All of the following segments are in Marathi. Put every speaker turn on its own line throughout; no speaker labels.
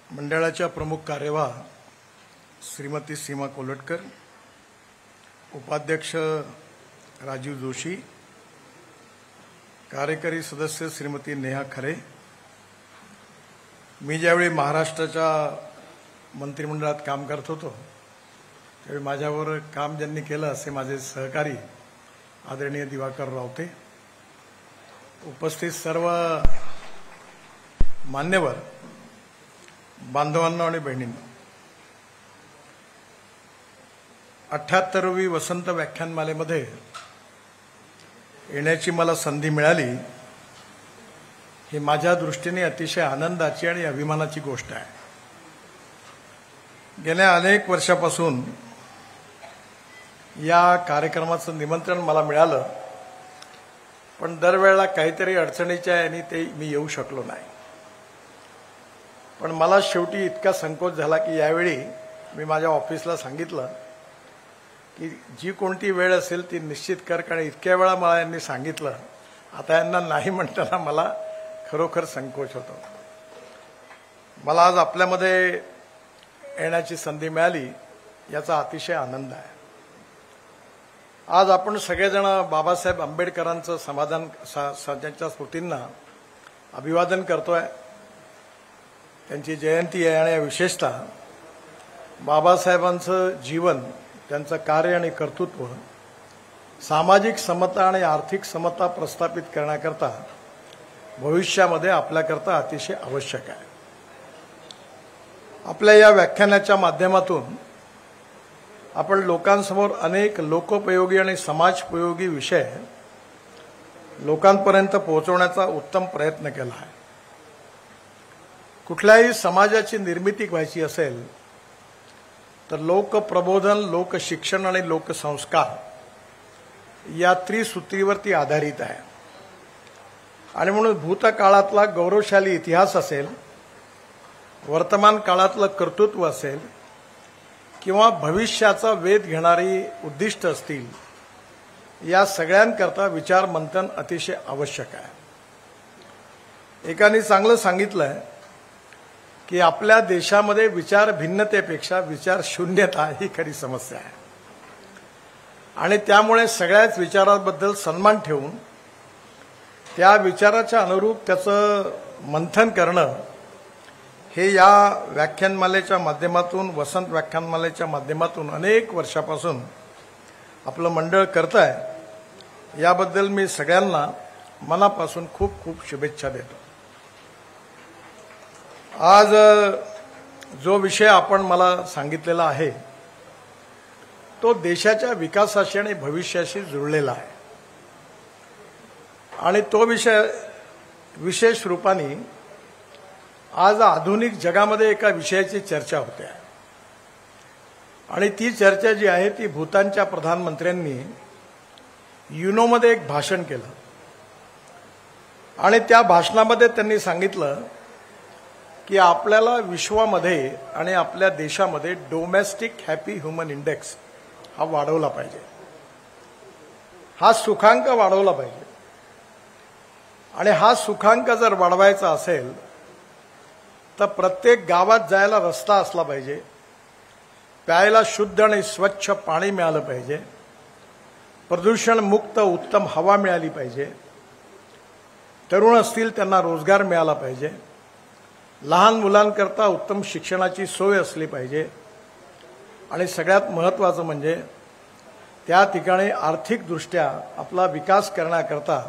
मंडळाच्या प्रमुख कार्यवाह श्रीमती सीमा कोल्हटकर, उपाध्यक्ष राजीव जोशी, कार्यकारी सदस्य श्रीमती नेहा खरे। मी ज्यावेळी महाराष्ट्राच्या मंत्रिमंडळात काम करत होतो त्यावेळी माझ्यावर काम ज्यांनी केलं असे माझे सहकारी आदरणीय दिवाकर रावते, उपस्थित सर्व मान्यवर बांधवांना आणि बहिणींना, 78वी वसंत व्याख्यानमालेमध्ये येण्याची मला संधी मिळाली ही माझ्या दृष्टीने अतिशय आनंदाची आणि अभिमानाची गोष्ट आहे। गेल्या अनेक वर्षापासून या कार्यक्रमाचं निमंत्रण मला मिळालं, पण दरवेळेला काहीतरी अडचणीच्या याने ते मी येऊ शकलो नाही। पण मला शेवटी इतका संकोच झाला की यावेळी मी माझ्या ऑफिसला सांगितलं की जी कोणती वेळ असेल ती निश्चित कर, कारण इतक्या वेळा मला यांनी सांगितलं, आता यांना नाही म्हणताना मला खरोखर संकोच होतो। मला आज आपल्यामध्ये येण्याची संधी मिळाली याचा अतिशय आनंद आहे। आज आपण सगळेजण बाबासाहेब आंबेडकरांचं त्यांच्या स्मृतींना अभिवादन करतोय। त्यांची जयंती आहे आणि विशेषतः बाबासाहेबांचं जीवन, त्यांचं कार्य आणि कर्तृत्व सामाजिक समता आणि आर्थिक समता प्रस्थापित करण्याकरता भविष्यामध्ये आपल्याकरता अतिशय आवश्यक आहे। आपल्या या व्याख्यानाच्या माध्यमातून आपण लोकांसमोर अनेक लोकोपयोगी आणि समाजोपयोगी विषय लोकांपर्यंत पोहोचवण्याचा उत्तम प्रयत्न केला आहे। कुठल्याही समाजाची निर्मिती व्हायची असेल तर लोकप्रबोधन, लोकशिक्षण आणि लोकसंस्कार या त्रिसूत्रीवरती आधारित आहे। आणि म्हणून भूतकाळातला गौरवशाली इतिहास असेल, वर्तमान काळातलं कर्तृत्व असेल किंवा भविष्याचा वेध घेणारी उद्दिष्ट असतील, या सगळ्यांकरता विचार मंथन अतिशय आवश्यक आहे। एकाने चांगलं सांगितलंय की आपल्या देशामध्ये विचार भिन्नतेपेक्षा विचार शून्यता ही खरी समस्या आहे आणि त्यामुळे सगळ्याच विचारांबद्दल सन्मान ठेवून त्या विचाराच्या अनुरूप त्याचं मंथन करणं हे या व्याख्यानमालेच्या माध्यमातून, वसंत व्याख्यानमालेच्या माध्यमातून अनेक वर्षापासून आपलं मंडळ करत आहे। याबद्दल मी सगळ्यांना मनापासून खूप खूप शुभेच्छा देतो। आज जो विषय आपण मला सांगितलेला आहे तो देशाच्या विकासाशी आणि भविष्याशी जुळलेला आहे आणि तो विषय विशेष रूपाने आज आधुनिक जगामध्ये एका विषयाची चर्चा होते आहे आणि ती चर्चा जी आहे ती भूतानच्या प्रधानमंत्र्यांनी युनोमध्ये एक भाषण केलं आणि त्या भाषणामध्ये त्यांनी सांगितलं की आपल्याला विश्वामध्ये आणि आपल्या देशामध्ये डोमेस्टिक हॅपी ह्युमन इंडेक्स हा वाढवला पाहिजे, हा सुखांक वाढवला पाहिजे। आणि हा सुखांक जर वाढवायचा असेल तर प्रत्येक गावात जायला रस्ता असला पाहिजे, प्यायला शुद्ध आणि स्वच्छ पाणी मिळालं पाहिजे, प्रदूषण मुक्त उत्तम हवा मिळाली पाहिजे, तरुण असतील त्यांना रोजगार मिळाला पाहिजे, लहान मुलांकरता उत्तम शिक्षणाची सोय असली पाहिजे आणि सगळ्यात महत्त्वाचं म्हणजे त्या ठिकाणी आर्थिकदृष्ट्या आपला विकास करण्याकरता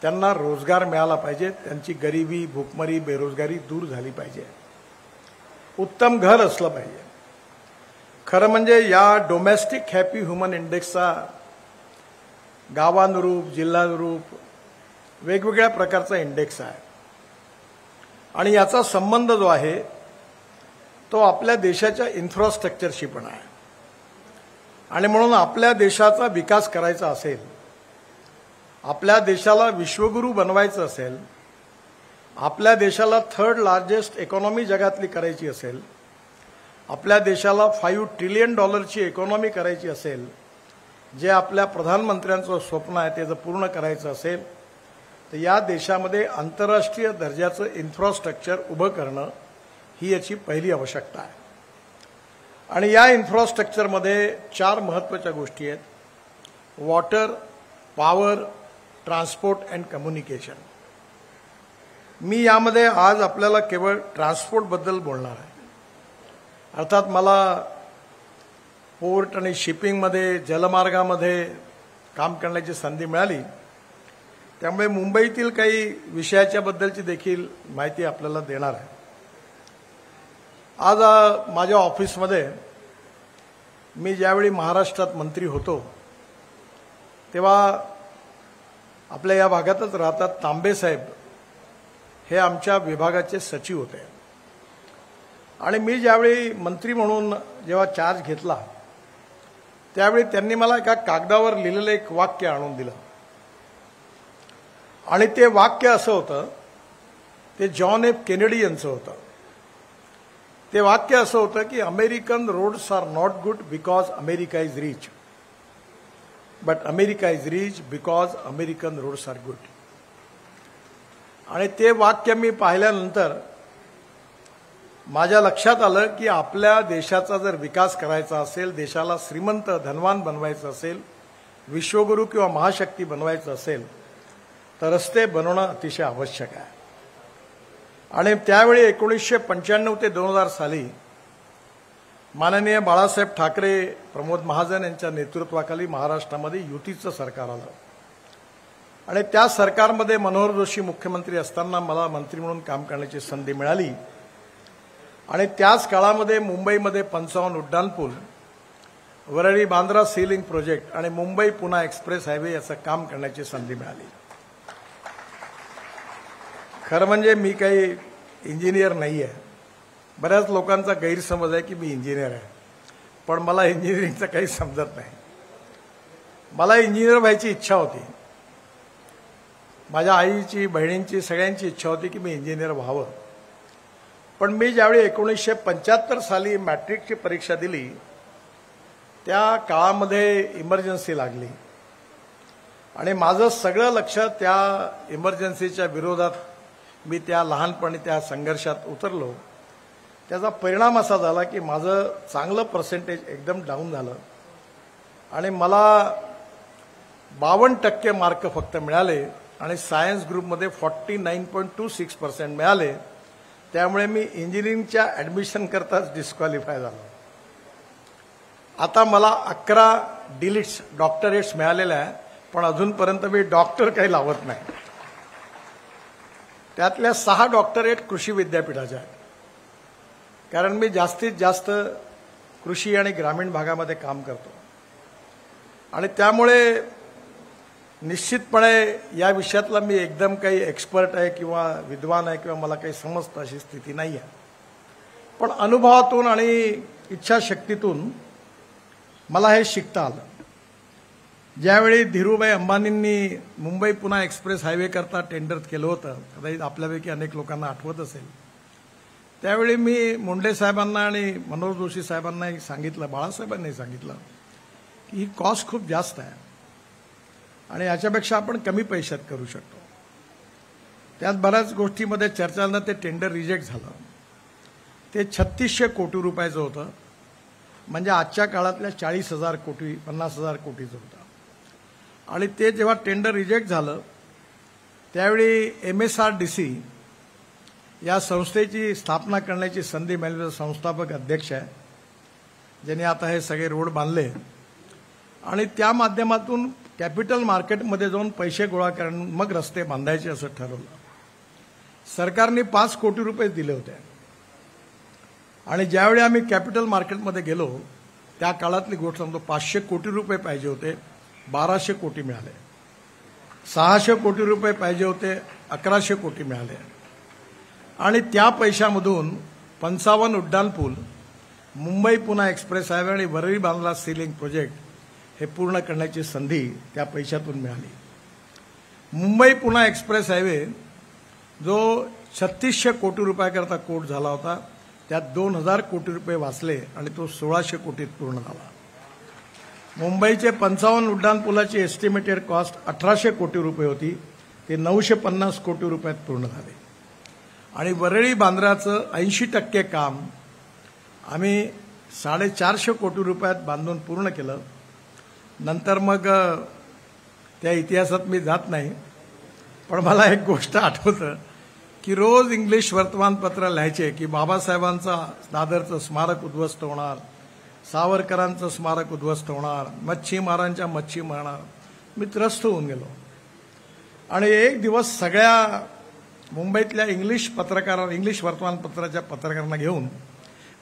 त्यांना रोजगार मिळाला पाहिजे, त्यांची गरिबी, भूकमरी, बेरोजगारी दूर झाली पाहिजे, उत्तम घर असलं पाहिजे। खरं म्हणजे या डोमेस्टिक हॅपी ह्युमन इंडेक्सचा गावानुरूप, जिल्हानुरूप वेगवेगळ्या प्रकारचा इंडेक्स आहे आणि याचा संबंध जो आहे तो आपल्या देशाच्या इन्फ्रास्ट्रक्चरशी पण आहे। आणि म्हणून आपल्या देशाचा विकास करायचा असेल, आपल्या देशाला विश्वगुरू बनवायचं असेल, आपल्या देशाला 3rd लार्जेस्ट इकॉनॉमी जगातली करायची असेल, आपल्या देशाला $5 ट्रिलियन इकॉनॉमी करायची असेल, जे आपल्या प्रधानमंत्र्यांचं स्वप्न आहे ते जर पूर्ण करायचं असेल तर या देशामध्ये आंतरराष्ट्रीय दर्जाचं इन्फ्रास्ट्रक्चर उभं करणं ही याची पहिली आवश्यकता आहे. आणि या इन्फ्रास्ट्रक्चरमध्ये 4 महत्त्वाच्या गोष्टी आहेत: water, power, transport and communication. मी यामध्ये आज आपल्याला केवळ ट्रान्सपोर्टबद्दल बोलणार आहे. अर्थात मला पोर्ट आणि शिपिंगमध्ये, जलमार्गामध्ये काम करण्याची संधी मिळाली, त्यामुळे मुंबईतील काही विषयाच्या बद्दलची देखील माहिती आपल्याला देणार आहे. आज माझ्या ऑफिसमध्ये मी ज्यावेळी महाराष्ट्रात मंत्री होतो तेव्हा आपल्या या भागातच राहतात तांबे साहेब हे आमच्या विभागाचे सचिव होते. आणि मी ज्यावेळी मंत्री म्हणून जेव्हा चार्ज घेतला त्यावेळी त्यांनी मला एका कागदावर लिहिलेलं एक वाक्य आणून दिलं. आणि ते वाक्य असं होतं, ते जॉन एफ केनेडी यांचं होतं. ते वाक्य असं होतं की American roads are not good because America is rich, but America is rich because American roads are good. आणि ते वाक्य मी पाहिल्यानंतर माझ्या लक्षात आलं की आपल्या देशाचा जर विकास करायचा असेल, देशाला श्रीमंत धनवान बनवायचं असेल, विश्वगुरू किंवा महाशक्ती बनवायचं असेल तर रस्ते बनवणं अतिशय आवश्यक आहे. आणि त्यावेळी 1995 ते 2000 साली माननीय बाळासाहेब ठाकरे, प्रमोद महाजन यांच्या नेतृत्वाखाली महाराष्ट्रामध्ये युतीचं सरकार आलं. आणि त्या सरकारमध्ये मनोहर जोशी मुख्यमंत्री असताना मला मंत्री म्हणून काम करण्याची संधी मिळाली. आणि त्याच काळामध्ये मुंबईमध्ये 55 उड्डाणपूल, Worli Bandra sea link project आणि मुंबई पुणे एक्सप्रेस हायवे याचं काम करण्याची संधी मिळाली. खरं म्हणजे मी काही इंजिनियर नाही आहे. बऱ्याच लोकांचा गैरसमज आहे की मी इंजिनियर आहे, पण मला इंजिनिअरिंगचं काही समजत नाही. मला इंजिनियर व्हायची इच्छा होती. माझ्या आईची, बहिणींची, सगळ्यांची इच्छा होती की मी इंजिनियर व्हावं. पण मी ज्यावेळी 1975 साली मॅट्रिकची परीक्षा दिली त्या काळामध्ये इमर्जन्सी लागली आणि माझं सगळं लक्ष त्या इमर्जन्सीच्या विरोधात, मी त्या लहानपणी त्या संघर्षात उतरलो. त्याचा परिणाम असा झाला की माझं चांगलं पर्सेंटेज एकदम डाऊन झालं आणि मला 52% मार्क फक्त मिळाले आणि सायन्स ग्रुपमध्ये 49.26% मिळाले. त्यामुळे मी इंजिनिअरिंगच्या ॲडमिशन करताच डिस्क्वालिफाय झालो. आता मला 11 डिलिट्स, डॉक्टरेट्स मिळालेल्या आहे, पण अजूनपर्यंत मी डॉक्टर काही लावत नाही. त्यातल्या 6 डॉक्टरेट कृषी विद्यापीठाच्या आहेत, कारण मी जास्तीत जास्त कृषी आणि ग्रामीण भागामध्ये काम करतो. आणि त्यामुळे निश्चितपणे या विषयातला मी एकदम काही एक्सपर्ट आहे किंवा विद्वान आहे किंवा मला काही समजतं अशी स्थिती नाही आहे. पण अनुभवातून आणि इच्छाशक्तीतून मला हे शिकता आलं. ज्यावेळी धीरूभाई अंबानींनी मुंबई पुणे एक्सप्रेस हायवे करता टेंडर केलं होतं, कदाचित आपल्यापैकी अनेक लोकांना आठवत असेल, त्यावेळी मी मुंडे साहेबांना आणि मनोहर जोशी साहेबांनाही सांगितलं, बाळासाहेबांनी सांगितलं की ही कॉस्ट खूप जास्त आहे आणि याच्यापेक्षा आपण कमी पैशात करू शकतो. त्यात बऱ्याच गोष्टीमध्ये चर्चा झाली. ते टेंडर रिजेक्ट झालं. ते 3600 कोटी रुपयाचं होतं, म्हणजे आजच्या काळातल्या 40,000 कोटी 50,000 कोटीचं होतं. आणि ते जेव्हा टेंडर रिजेक्ट झालं त्यावेळी MSRDC या संस्थेची स्थापना करण्याची संधी मिळाली. संस्थापक अध्यक्ष आहे, ज्यांनी आता हे सगळे रोड बांधले आणि त्या माध्यमातून कॅपिटल मार्केटमध्ये जाऊन पैसे गोळा करून मग रस्ते बांधायचे असं ठरवलं. सरकारने 5 कोटी रुपये दिले होते. आणि ज्यावेळी आम्ही कॅपिटल मार्केटमध्ये गेलो त्या काळातली गोष्ट सांगतो, 500 कोटी रुपये पाहिजे होते, 1200 कोटी मिळाले. 600 कोटी रुपये पाहिजे होते, 1100 कोटी मिळाले. आणि त्या पैशामधून 55 उड्डाणपूल, मुंबई पुणे एक्सप्रेस हायवे आणि Worli Bandra sea link project हे पूर्ण करण्याची संधी त्या पैशातून मिळाली. मुंबई पुणे एक्सप्रेस हायवे जो 3600 कोटी रुपयाकरता कोट झाला होता, त्यात 2000 कोटी रुपये वाचले आणि तो 1600 कोटीत पूर्ण झाला. मुंबईचे 55 उड्डाणपुलाची एस्टिमेटेड कॉस्ट 1800 कोटी रुपये होती, ते 950 कोटी रुपयात पूर्ण झाले. आणि वरळी बांद्राचं 80% काम आम्ही 450 कोटी रुपयात बांधून पूर्ण केलं. नंतर मग त्या इतिहासात मी जात नाही, पण मला एक गोष्ट आठवतं की रोज इंग्लिश वर्तमानपत्र लिहायचे की बाबासाहेबांचा दादरचं स्मारक उद्ध्वस्त होणार, सावरकरांचं स्मारक उद्ध्वस्त होणार, मच्छीमारांच्या मच्छी मारणार. मी त्रस्त होऊन गेलो. आणि एक दिवस सगळ्या मुंबईतल्या इंग्लिश वर्तमानपत्राच्या पत्रकारांना घेऊन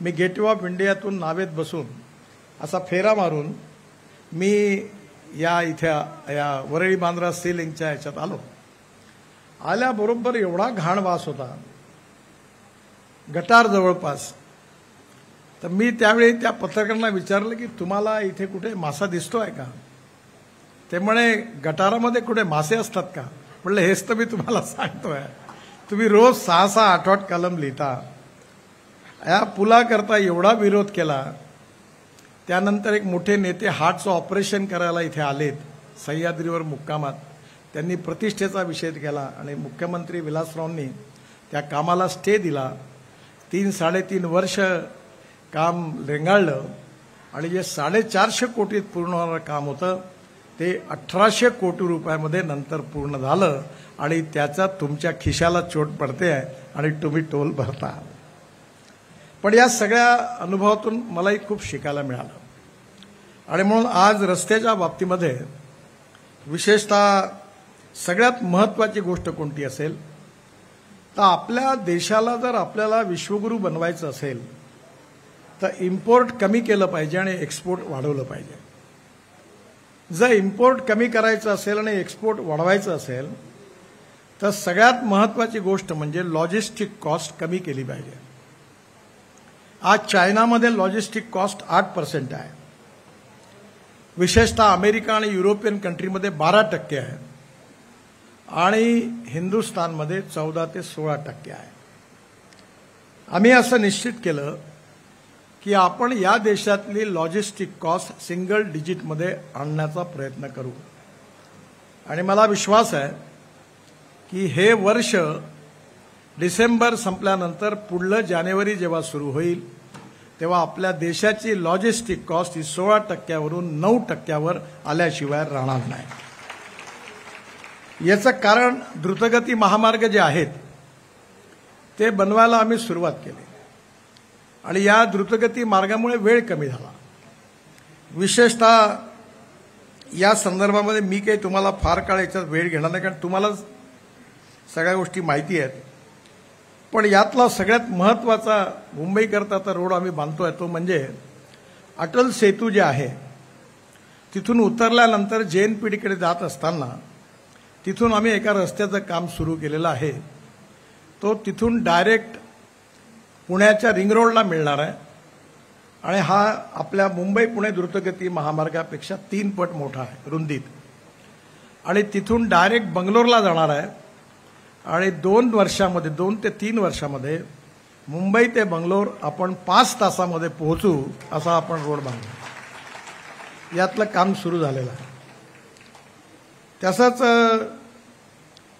मी गेटवे ऑफ इंडियातून नावेत बसून असा फेरा मारून मी या वरळी बांद्रा सी लिंकच्या ह्याच्यात आलो. आल्याबरोबर एवढा घाण वास होता, गटार जवळपास. तर मी त्यावेळी त्या पत्रकारांना विचारलं की तुम्हाला इथे कुठे मासा दिसतोय का? ते म्हणे गटारामध्ये कुठे मासे असतात का? म्हटलं हेच तर मी तुम्हाला सांगतोय. तुम्ही रोज 6-6, 8-8 कलम लिहिता. या पुलाकरता एवढा विरोध केला. त्यानंतर एक मोठे नेते हार्टचं ऑपरेशन करायला इथे आलेत सह्याद्रीवर मुक्कामात. त्यांनी प्रतिष्ठेचा विषय केला आणि मुख्यमंत्री विलासरावांनी त्या कामाला स्टे दिला. 3-3.5 वर्ष काम रेंगाळलं आणि जे 450 कोटीत पूर्ण होणारं काम होतं ते 1800 कोटी रुपयामध्ये नंतर पूर्ण झालं. आणि त्याचा तुमच्या खिशाला चोट पडते आणि तुम्ही टोल भरता. पण या सगळ्या अनुभवातून मलाही खूप शिकायला मिळालं. आणि म्हणून आज रस्त्याच्या बाबतीमध्ये विशेषतः सगळ्यात महत्त्वाची गोष्ट कोणती असेल तर आपल्या देशाला जर आपल्याला विश्वगुरू बनवायचं असेल तर इम्पोर्ट कमी केलं पाहिजे आणि एक्सपोर्ट वाढवलं पाहिजे. जर इम्पोर्ट कमी करायचं असेल आणि एक्सपोर्ट वाढवायचं असेल तर सगळ्यात महत्त्वाची गोष्ट म्हणजे लॉजिस्टिक कॉस्ट कमी केली पाहिजे. आज चायनामध्ये लॉजिस्टिक कॉस्ट 8% आहे. विशेषतः अमेरिका आणि युरोपियन कंट्रीमध्ये 12% आहे आणि हिंदुस्थानमध्ये 14 ते 16% आहे. आम्ही असं निश्चित केलं की आपण या देशातली लॉजिस्टिक कॉस्ट सिंगल डिजिटमध्ये आणण्याचा प्रयत्न करू. आणि मला विश्वास आहे की हे वर्ष डिसेंबर संपल्यानंतर पुढलं जानेवारी जेव्हा सुरू होईल तेव्हा आपल्या देशाची लॉजिस्टिक कॉस्ट ही 16%वरून 9%वर आल्याशिवाय राहणार नाही. याचं कारण द्रुतगती महामार्ग जे आहेत ते बनवायला आम्ही सुरुवात केली आणि या द्रुतगती मार्गामुळे वेळ कमी झाला. विशेषतः या संदर्भामध्ये मी काही तुम्हाला फार काळ याच्यात वेळ घेणार नाही, कारण तुम्हाला सगळ्या गोष्टी माहिती आहेत. पण यातला सगळ्यात महत्त्वाचा मुंबईकरता रोड आम्ही बांधतोय तो म्हणजे अटल सेतू जे आहे तिथून उतरल्यानंतर JNPTकडे जात असताना तिथून आम्ही एका रस्त्याचं काम सुरू केलेलं आहे. तो तिथून डायरेक्ट पुण्याच्या रिंग रोडला मिळणार आहे आणि हा आपल्या मुंबई पुणे द्रुतगती महामार्गापेक्षा 3 पट मोठा आहे रुंदीत. आणि तिथून डायरेक्ट बंगलोरला जाणार आहे आणि 2 ते 3 वर्षामध्ये मुंबई ते बंगलोर आपण 5 तासामध्ये पोहोचू असा आपण रोड बांधतो. यातलं काम सुरू झालेलं आहे. तसंच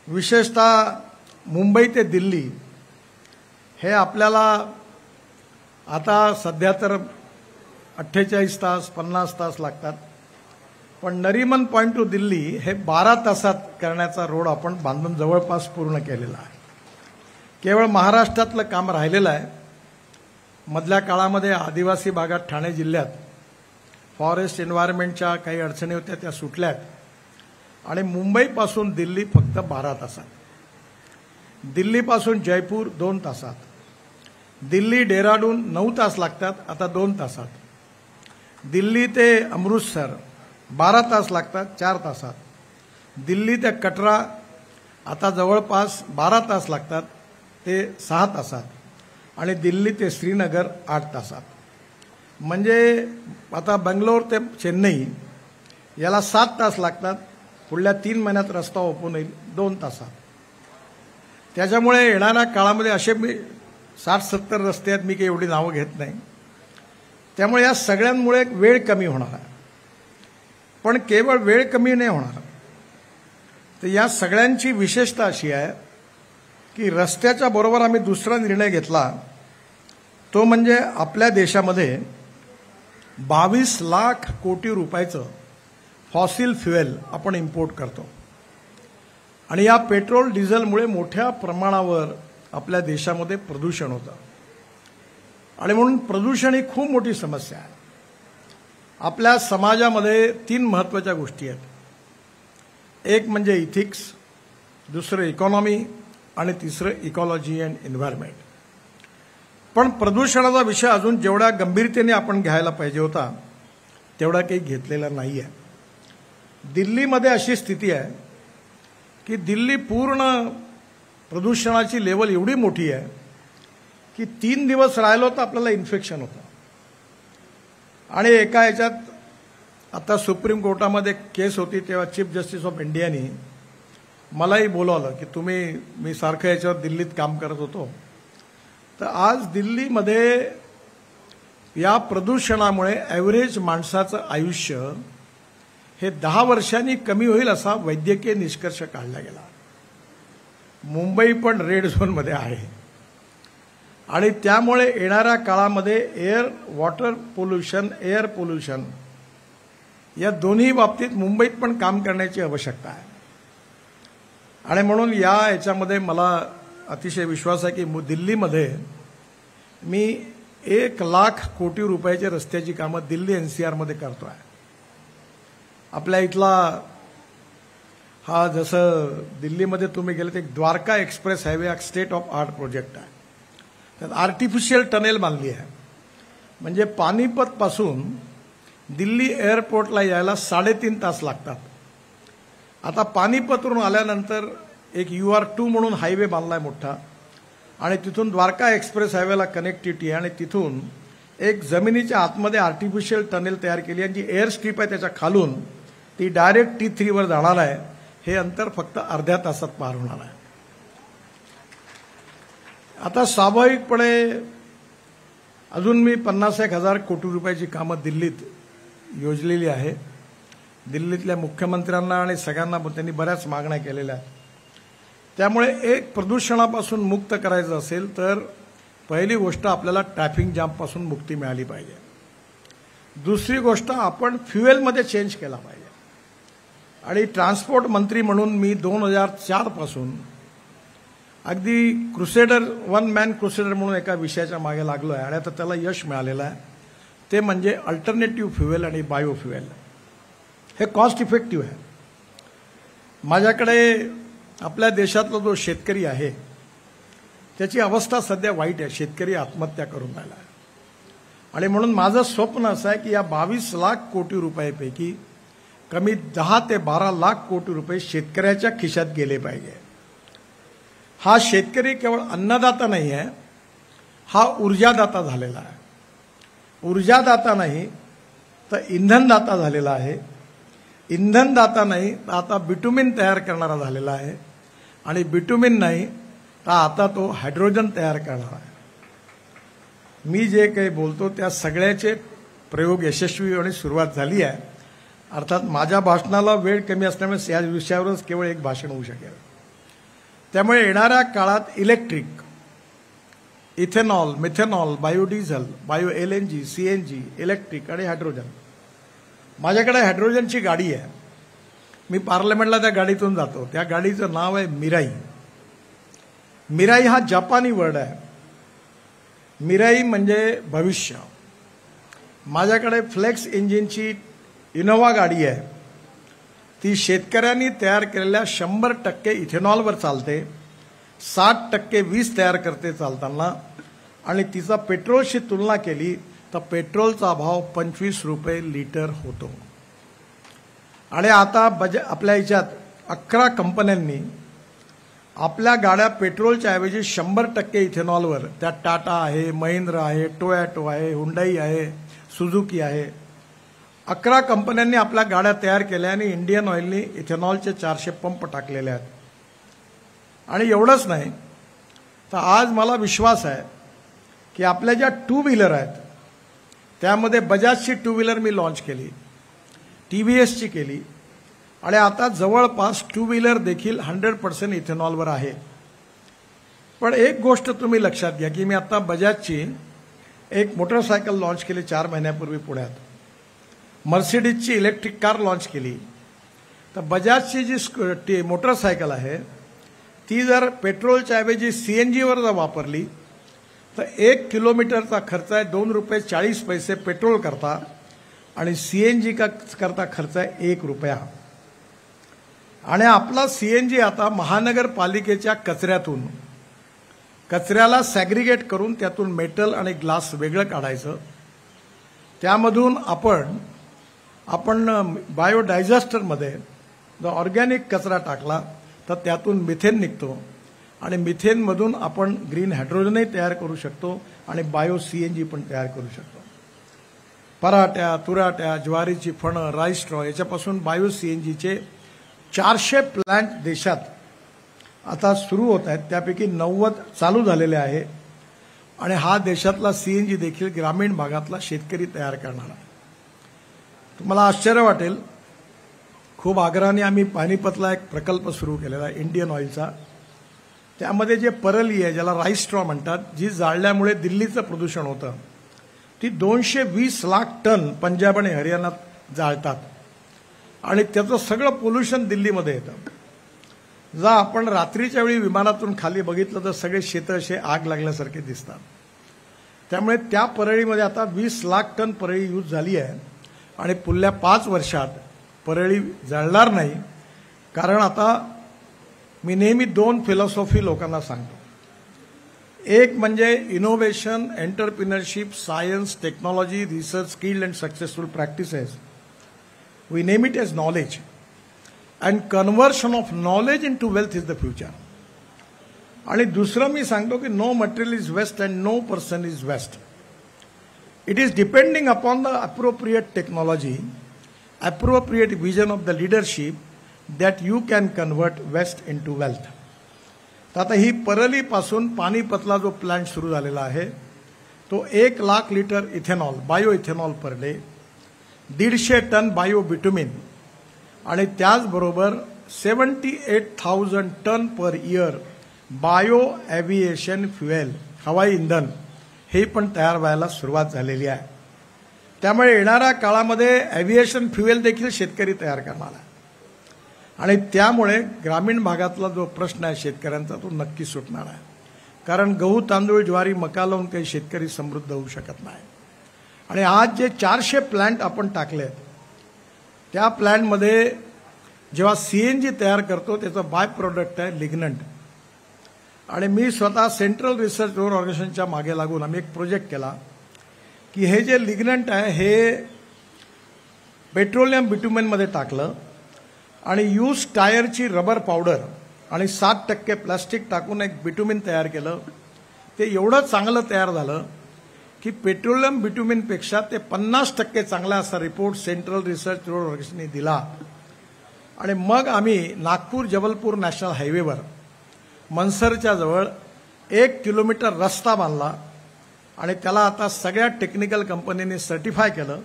विशेषतः मुंबई ते दिल्ली हे आपल्याला आता सध्या तर 48 तास 50 तास लागतात, पण नरीमन पॉइंट टू दिल्ली हे 12 तासात करण्याचा रोड आपण बांधून जवळपास पूर्ण केलेला आहे. केवळ महाराष्ट्रातलं काम राहिलेलं आहे. मधल्या काळामध्ये आदिवासी भागात ठाणे जिल्ह्यात फॉरेस्ट एन्व्हायरमेंटच्या काही अडचणी होत्या, त्या सुटल्यात आणि मुंबईपासून दिल्ली फक्त 12 तासात, दिल्लीपासून जयपूर 2 तासात, दिल्ली डेहराडून 9 तास लागतात आता 2 तासात, दिल्ली ते अमृतसर 12 तास लागतात 4 तासात, दिल्ली ते कटरा आता जवळपास 12 तास लागतात ते 6 तासात आणि दिल्ली ते श्रीनगर 8 तासात. म्हणजे आता बंगलोर ते चेन्नई याला 7 तास लागतात. पुढल्या 3 महिन्यात रस्ता ओपन होईल 2 तासात. त्याच्यामुळे येणाऱ्या काळामध्ये असे मी 60-70 रस्ते आहेत, मी काही एवढी नावं घेत नाही. त्यामुळे या सगळ्यांमुळे वेळ कमी होणार आहे. पण केवळ वेळ कमी नाही होणार, तर या सगळ्यांची विशेषता अशी आहे की रस्त्याच्या बरोबर आम्ही दुसरा निर्णय घेतला, तो म्हणजे आपल्या देशामध्ये 22 लाख कोटी रुपयाचं फॉसिल फ्युएल आपण इम्पोर्ट करतो आणि या पेट्रोल डिझेलमुळे मोठ्या प्रमाणावर आपल्या देशामध्ये प्रदूषण होतं आणि म्हणून प्रदूषण ही खूप मोठी समस्या आहे. आपल्या समाजामध्ये 3 महत्त्वाच्या गोष्टी आहेत. एक म्हणजे इथिक्स, दुसरं इकॉनॉमी आणि तिसरं इकॉलॉजी अँड एन्व्हायरमेंट. पण प्रदूषणाचा विषय अजून जेवढ्या गंभीरतेने आपण घ्यायला पाहिजे होता तेवढा काही घेतलेला नाही आहे. दिल्लीमध्ये अशी स्थिती आहे की दिल्ली पूर्ण प्रदूषणाची लेवल एवढी मोठी आहे की 3 दिवस राहिलो तर आपल्याला इन्फेक्शन होतं. आणि एका ह्याच्यात आता सुप्रीम कोर्टामध्ये केस होती तेव्हा चीफ जस्टिस ऑफ इंडियानी मलाही बोलावलं की मी सारखं याच्यावर दिल्लीत काम करत होतो. तर आज दिल्लीमध्ये या प्रदूषणामुळे ॲव्हरेज माणसाचं आयुष्य हे 10 वर्षांनी कमी होईल असा वैद्यकीय निष्कर्ष काढला गेला. मुंबई पण रेड झोनमध्ये आहे आणि त्यामुळे येणाऱ्या काळामध्ये वॉटर पोल्युशन, एअर पोल्युशन या दोन्ही बाबतीत मुंबईत पण काम करण्याची आवश्यकता आहे. आणि म्हणून याच्यामध्ये मला अतिशय विश्वास आहे की दिल्लीमध्ये मी 1 लाख कोटी रुपयाच्या रस्त्याची कामं दिल्ली NCRमध्ये करतो आहे. आपल्या इथला हा जसं दिल्लीमध्ये तुम्ही गेले तर द्वारका एक्सप्रेस हायवे हा स्टेट ऑफ आर्ट प्रोजेक्ट आहे. त्यात आर्टिफिशियल टनेल बांधली आहे. म्हणजे पानिपतपासून दिल्ली एअरपोर्टला यायला 3.5 तास लागतात. आता पानिपतवरून आल्यानंतर एक UR2 म्हणून हायवे बांधलाय मोठा आणि तिथून द्वारका एक्सप्रेस हायवेला कनेक्टिव्हिटी आहे आणि तिथून एक जमिनीच्या आतमध्ये आर्टिफिशियल टनेल तयार केली आणि जी एअर स्ट्रीप आहे त्याच्या खालून ती डायरेक्ट T3 वर जाणार आहे. हे अंतर फक्त अर्ध्या तासात पार होणार आहे. आता स्वाभाविकपणे अजून मी 51,000 कोटी रुपयाची कामं दिल्लीत योजलेली आहे. दिल्लीतल्या मुख्यमंत्र्यांना आणि सगळ्यांना त्यांनी बऱ्याच मागण्या केलेल्या आहेत. त्यामुळे एक प्रदूषणापासून मुक्त करायचं असेल तर पहिली गोष्ट आपल्याला ट्रॅफिक जामपासून मुक्ती मिळाली पाहिजे. दुसरी गोष्ट आपण फ्युएलमध्ये चेंज केला पाहिजे. आणि ट्रान्सपोर्ट मंत्री म्हणून मी 2004 पासून अगदी क्रुसेडर, 1 मॅन क्रुसेडर म्हणून एका विषयाच्या मागे लागलो आहे आणि आता त्याला यश मिळालेलं आहे. ते म्हणजे अल्टरनेटिव्ह फ्युएल आणि बायोफ्युएल. हे कॉस्ट इफेक्टिव्ह आहे. माझ्याकडे आपल्या देशातला जो शेतकरी आहे त्याची अवस्था सध्या वाईट आहे. शेतकरी आत्महत्या करून राहिला आहे आणि म्हणून माझं स्वप्न असं आहे की या 22 लाख कोटी रुपयापैकी कमी 10 ते 12 लाख कोटी रुपये शेतकऱ्याच्या खिशात गेले पाहिजे. हा शेतकरी केवळ अन्नदाता नाही आहे, हा ऊर्जादाता झालेला आहे. ऊर्जादाता नाही तर इंधनदाता झालेला आहे. इंधनदाता नाही तर आता बिटुमिन तयार करणारा झालेला आहे आणि बिटुमिन नाही तर आता तो हायड्रोजन तयार करणार आहे. मी जे काही बोलतो त्या सगळ्याचे प्रयोग यशस्वी होण्यास सुरुवात झाली आहे. अर्थात माझ्या भाषणाला वेळ कमी असल्यामुळे या विषयावरच केवळ एक भाषण होऊ शकेल. त्यामुळे येणाऱ्या काळात electric, ethanol, methanol, biodiesel, bio LNG, CNG, electric आणि हायड्रोजन. माझ्याकडे हायड्रोजनची गाडी आहे. मी पार्लमेंटला त्या गाडीतून जातो. त्या गाडीचं नाव आहे मिराई. मिराई हा जपानी वर्ड आहे. मिराई म्हणजे भविष्य. माझ्याकडे फ्लेक्स इंजिनची इनोवा गाडी आहे. ती शेतकऱ्यांनी तयार केलेल्या 100% इथेनॉलवर चालते, 60% वीज तयार करते चालताना आणि तिचा पेट्रोलशी तुलना केली तर पेट्रोलचा भाव 25 रुपये लिटर होतो. आणि आता आपल्या ह्याच्यात 11 कंपन्यांनी आपल्या गाड्या पेट्रोलच्या ऐवजी 100% इथेनॉलवर, त्यात टाटा आहे, महिंद्रा आहे, टोयोटो आहे, हुंडाई आहे, सुझुकी आहे, 11 कंपन्यांनी आपल्या गाड्या तयार केल्या आणि इंडियन ऑइलनी इथेनॉलचे 400 पंप टाकलेले आहेत. आणि एवढंच नाही तर आज मला विश्वास आहे की आपल्या ज्या 2 व्हीलर आहेत त्यामध्ये बजाजची 2 व्हीलर मी लॉन्च केली, TVSची केली आणि आता जवळपास 2 व्हीलर देखील 100% इथेनॉलवर आहे. पण एक गोष्ट तुम्ही लक्षात घ्या की मी आता बजाजची एक मोटरसायकल लॉन्च केली 4 महिन्यापूर्वी पुण्यात. मर्सिडीजची इलेक्ट्रिक कार लॉन्च केली. तर बजाजची जी मोटरसायकल आहे ती जर पेट्रोलच्या ऐवजी सीएनजीवर जर वापरली तर 1 किलोमीटरचा खर्च आहे ₹2.40 पेट्रोल करता आणि सीएनजी करता खर्च आहे ₹1. आणि आपला सीएनजी आता महानगरपालिकेच्या कचऱ्याला सॅग्रिगेट करून त्यातून मेटल आणि ग्लास वेगळं काढायचं. त्यामधून आपण बायोडायजेस्टरमध्ये जर ऑर्गॅनिक कचरा टाकला तर त्यातून मिथेन निघतो आणि मिथेनमधून आपण ग्रीन हायड्रोजनही तयार करू शकतो आणि बायो सीएनजी पण तयार करू शकतो. पराठ्या, तुराट्या, ज्वारीची फणं, राईस स्ट्रॉ याच्यापासून बायो सीएनजीचे 400 प्लांट देशात आता सुरू होत आहेत. त्यापैकी 90 चालू झालेले आहे आणि हा देशातला सीएनजी देखील ग्रामीण भागातला शेतकरी तयार करणार आहे. तुम्हाला आश्चर्य वाटेल, खूप आग्रहाने आम्ही पानिपतला एक प्रकल्प सुरू केलेला आहे इंडियन ऑइलचा. त्यामध्ये जे परली आहे ज्याला राईस स्ट्रॉ म्हणतात, जी जाळल्यामुळे दिल्लीचं प्रदूषण होतं, ती 220 लाख टन पंजाब आणि हरियाणात जाळतात आणि त्याचं सगळं पोल्युशन दिल्लीमध्ये येतं. जर आपण रात्रीच्या वेळी विमानातून खाली बघितलं तर सगळे शेतं असे आग लागल्यासारखे दिसतात. त्यामुळे त्या परळीमध्ये आता 20 लाख टन परळी यूज झाली आहे आणि पुढल्या 5 वर्षात परळी जळणार नाही. कारण आता मी नेहमी 2 फिलॉसॉफी लोकांना सांगतो. एक म्हणजे innovation, entrepreneurship, science, technology, research, skilled and successful practices. We name it as knowledge. And conversion of knowledge into wealth is the future. आणि दुसरं मी सांगतो की no material is waste and no person is waste. It is depending upon the appropriate technology, appropriate vision of the leadership that you can convert waste into wealth. तर आता ही परलीपासून पानिपतला जो प्लांट सुरू झालेला आहे तो 1 lakh litre ethanol, bio ethanol per day, 150 tonne bio bitumen आणि त्याचबरोबर 78,000 tonne per year bio aviation fuel, हवाई इंधन, हे पण तयार व्हायला सुरुवात झालेली आहे. त्यामुळे येणाऱ्या काळामध्ये एव्हिएशन फ्युएल देखील शेतकरी तयार करणार आहे आणि त्यामुळे ग्रामीण भागातला जो प्रश्न आहे शेतकऱ्यांचा तो नक्की सुटणार आहे. कारण गहू, तांदूळ, ज्वारी, मका लावून काही शेतकरी समृद्ध होऊ शकत नाही. आणि आज जे 400 प्लांट आपण टाकलेत त्या प्लांटमध्ये जेव्हा सीएनजी तयार करतो त्याचं बाय प्रोडक्ट आहे लिग्नंट. आणि मी स्वतः सेंट्रल रिसर्च ऑर्गनायझेशनच्या मागे लागून आम्ही एक प्रोजेक्ट केला की हे जे लिग्नंट आहे हे पेट्रोलियम बिट्युमेनमध्ये टाकलं आणि यूज टायरची रबर पावडर आणि 7% प्लास्टिक टाकून एक बिट्युमिन तयार केलं. ते एवढं चांगलं तयार झालं की पेट्रोलियम बिट्युमिनपेक्षा ते 50% चांगला असा रिपोर्ट सेंट्रल रिसर्च ऑर्गनायझेशनने दिला. आणि मग आम्ही नागपूर जबलपूर नॅशनल हायवेवर मनसरच्या जवळ 1 किलोमीटर रस्ता बांधला आणि त्याला आता सगळ्या टेक्निकल कंपनीने सर्टिफाय केलं.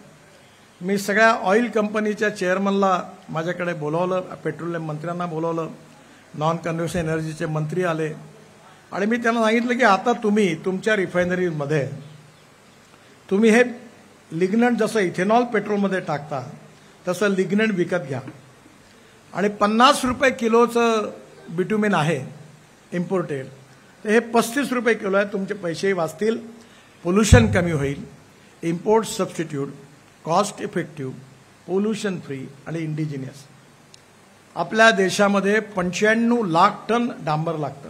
मी सगळ्या ऑइल कंपनीच्या चेअरमनला माझ्याकडे बोलवलं, पेट्रोलियम मंत्र्यांना बोलवलं, नॉन कन्व्हेन्शनल एनर्जीचे मंत्री आले आणि मी त्यांना सांगितलं की आता तुम्ही तुमच्या रिफायनरीमध्ये तुम्ही हे लिग्नंट जसं इथेनॉल पेट्रोलमध्ये टाकता तसं लिग्नंट विकत घ्या आणि ₹50 किलोचं बिट्युमिन आहे इम्पोर्टेड, तर हे ₹35 किलो आहे. तुमचे पैसेही वाचतील, पोल्युशन कमी होईल, import substitute, cost effective, pollution free आणि इंडिजिनियस. आपल्या देशामध्ये 95 लाख टन डांबर लागतं.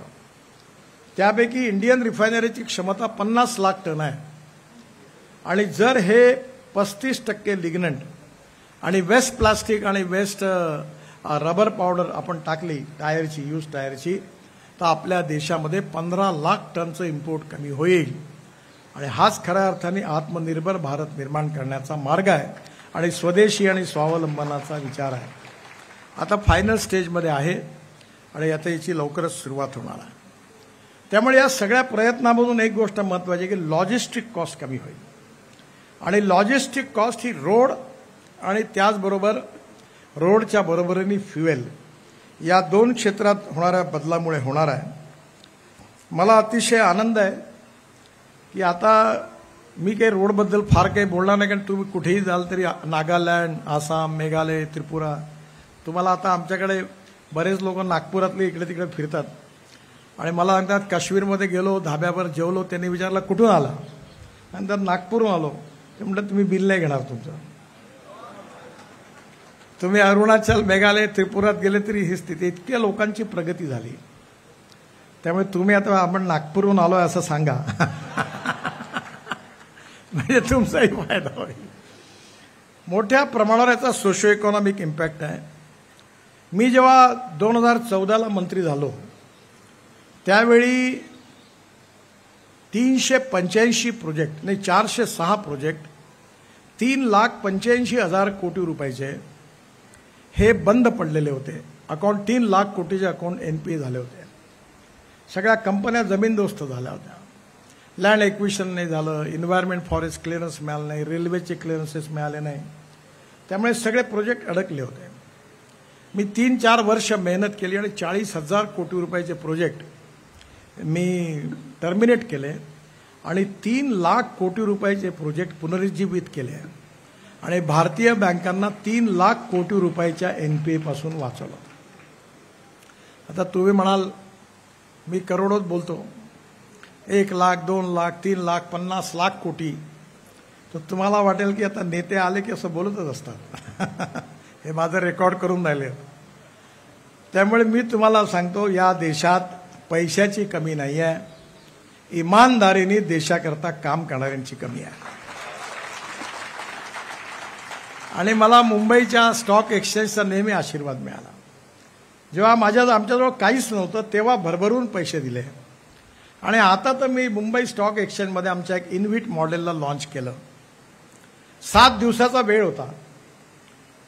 त्यापैकी इंडियन रिफायनरीची क्षमता 50 लाख टन आहे. आणि जर हे 35% लिग्नंट आणि वेस्ट प्लास्टिक आणि वेस्ट रबर पावडर आपण टाकली टायरची, यूज टायरची, तर आपल्या देशामध्ये 15 लाख टनचं इम्पोर्ट कमी होईल. आणि हाच खऱ्या अर्थाने आत्मनिर्भर भारत निर्माण करण्याचा मार्ग आहे आणि स्वदेशी आणि स्वावलंबनाचा विचार आहे. आता फायनल स्टेजमध्ये आहे आणि आता याची लवकरच सुरुवात होणार आहे. त्यामुळे या सगळ्या प्रयत्नामधून एक गोष्ट महत्त्वाची आहे की लॉजिस्टिक कॉस्ट कमी होईल. आणि लॉजिस्टिक कॉस्ट ही रोड आणि त्याचबरोबर रोडच्या बरोबरीने फ्युएल या 2 क्षेत्रात होणाऱ्या बदलामुळे होणार आहे. मला अतिशय आनंद आहे की आता मी काही रोडबद्दल फार काही बोलणार नाही, कारण तुम्ही कुठेही जाल तरी नागालँड, आसाम, मेघालय, त्रिपुरा, तुम्हाला आता आमच्याकडे बरेच लोक नागपुरातले इकडे तिकडे फिरतात आणि मला सांगतात काश्मीरमध्ये गेलो, धाब्यावर जेवलो, त्यांनी विचारलं कुठून आला, नंतर नागपूरहून आलो. ते म्हणतात तुम्ही बिल नाही घेणार तुमचं. तुम्ही अरुणाचल, मेघालय, त्रिपुरात गेले तरी ही स्थिती. इतक्या लोकांची प्रगती झाली. त्यामुळे तुम्ही आता आपण नागपूरहून आलोय असं सांगा म्हणजे तुमचाही फायदा होईल. मोठ्या प्रमाणावर याचा सोशो इकॉनॉमिक इम्पॅक्ट आहे. मी जेव्हा 2014ला मंत्री झालो त्यावेळी 385 प्रोजेक्ट नाही 406 प्रोजेक्ट 3,85,000 कोटी रुपयाचे हे बंद पडलेले होते. अकाउंट 3 लाख कोटीचे अकाउंट एनपीए झाले होते. सगळ्या कंपन्या जमीनदोस्त झाल्या होत्या. लँड एक्विशन नाही झालं, एन्व्हायरमेंट फॉरेस्ट क्लिअरन्स मिळालं नाही, रेल्वेचे क्लिअरन्सेस मिळाले नाही. त्यामुळे सगळे प्रोजेक्ट अडकले होते. मी 3-4 वर्ष मेहनत केली आणि 40,000 कोटी रुपयाचे प्रोजेक्ट मी टर्मिनेट केले आणि 3 लाख कोटी रुपयाचे प्रोजेक्ट पुनरुज्जीवित केले आणि भारतीय बँकांना 3 लाख कोटी रुपयाच्या एनपीए पासून वाचवलं. आता तुम्ही म्हणाल मी करोडोत बोलतो, 1 लाख, 2 लाख, 3 लाख, 50 लाख कोटी, तर तुम्हाला वाटेल की आता नेते आले की असं बोलतच असतात हे माझं रेकॉर्ड करून राहिले. त्यामुळे मी तुम्हाला सांगतो या देशात पैशाची कमी नाही आहे, इमानदारीने देशाकरता काम करणाऱ्यांची कमी आहे. आणि मला मुंबईच्या स्टॉक एक्सचेंजचा नेहमी आशीर्वाद मिळाला. जेव्हा आमच्याजवळ काहीच नव्हतं तेव्हा भरभरून पैसे दिले आणि आता तर मी मुंबई स्टॉक एक्सचेंजमध्ये आमच्या एक इन्व्हिट मॉडेलला लॉन्च केलं. 7 दिवसाचा वेळ होता.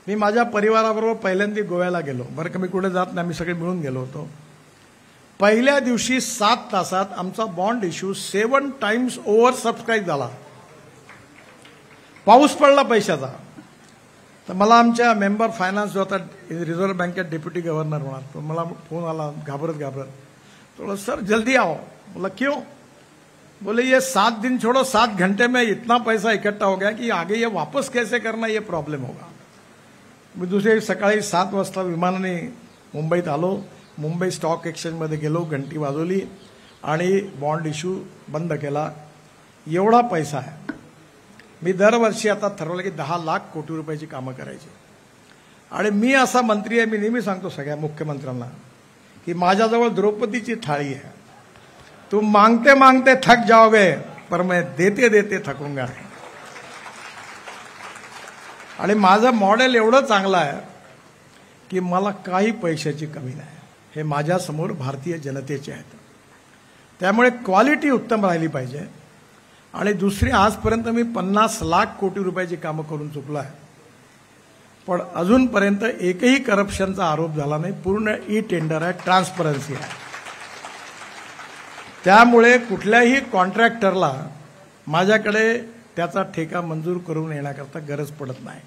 मी माझ्या परिवाराबरोबर पहिल्यांदा गोव्याला गेलो. बरं का मी कुठे जात नाही, आम्ही सगळे मिळून गेलो होतो. पहिल्या दिवशी 7 तासात आमचा bond issue 7 times over subscribe झाला. पाऊस पडला पैशाचा. तर मला आमच्या मेंबर फायनान्स जो होता रिझर्व्ह बँकेत डेप्युटी गव्हर्नर होणार, तो मला फोन आला घाबरत तो सर जल्दी आओ. बोला क्यों? बोले ये 7 दिन छोड़ो 7 घंटे में इतना पैसा इकट्ठा हो गया कि आगे ये वापस कैसे करना ये प्रॉब्लेम होगा. मी दुसरे सकाळी 7 वाजता विमानाने मुंबईत आलो. मुंबई स्टॉक एक्सचेंजमध्ये गेलो, घंटी वाजवली आणि बॉन्ड इश्यू बंद केला. एवढा पैसा आहे. मी दरवर्षी आता ठरवलं की 10 लाख कोटी रुपयाची कामं करायची. आणि मी असा मंत्री आहे, मी नेहमी सांगतो सगळ्या मुख्यमंत्र्यांना की माझ्याजवळ द्रौपदीची थाळी आहे. तुम मांगते मांगते थक जाओगे पर मैं देते देते थकूंगा. आणि माझं मॉडेल एवढं चांगलं आहे की मला काही पैशाची कमी नाही. हे माझ्यासमोर भारतीय जनतेचे आहेत. त्यामुळे क्वालिटी उत्तम राहिली पाहिजे. आणि दुसरी, आजपर्यंत मी 50 लाख कोटी रुपयाची कामं करून चुकलो आहे, पण अजूनपर्यंत एकही करप्शनचा आरोप झाला नाही. पूर्ण ई टेंडर आहे, ट्रान्सपरन्सी आहे. त्यामुळे कुठल्याही कॉन्ट्रॅक्टरला माझ्याकडे त्याचा ठेका मंजूर करून येण्याकरता गरज पडत नाही.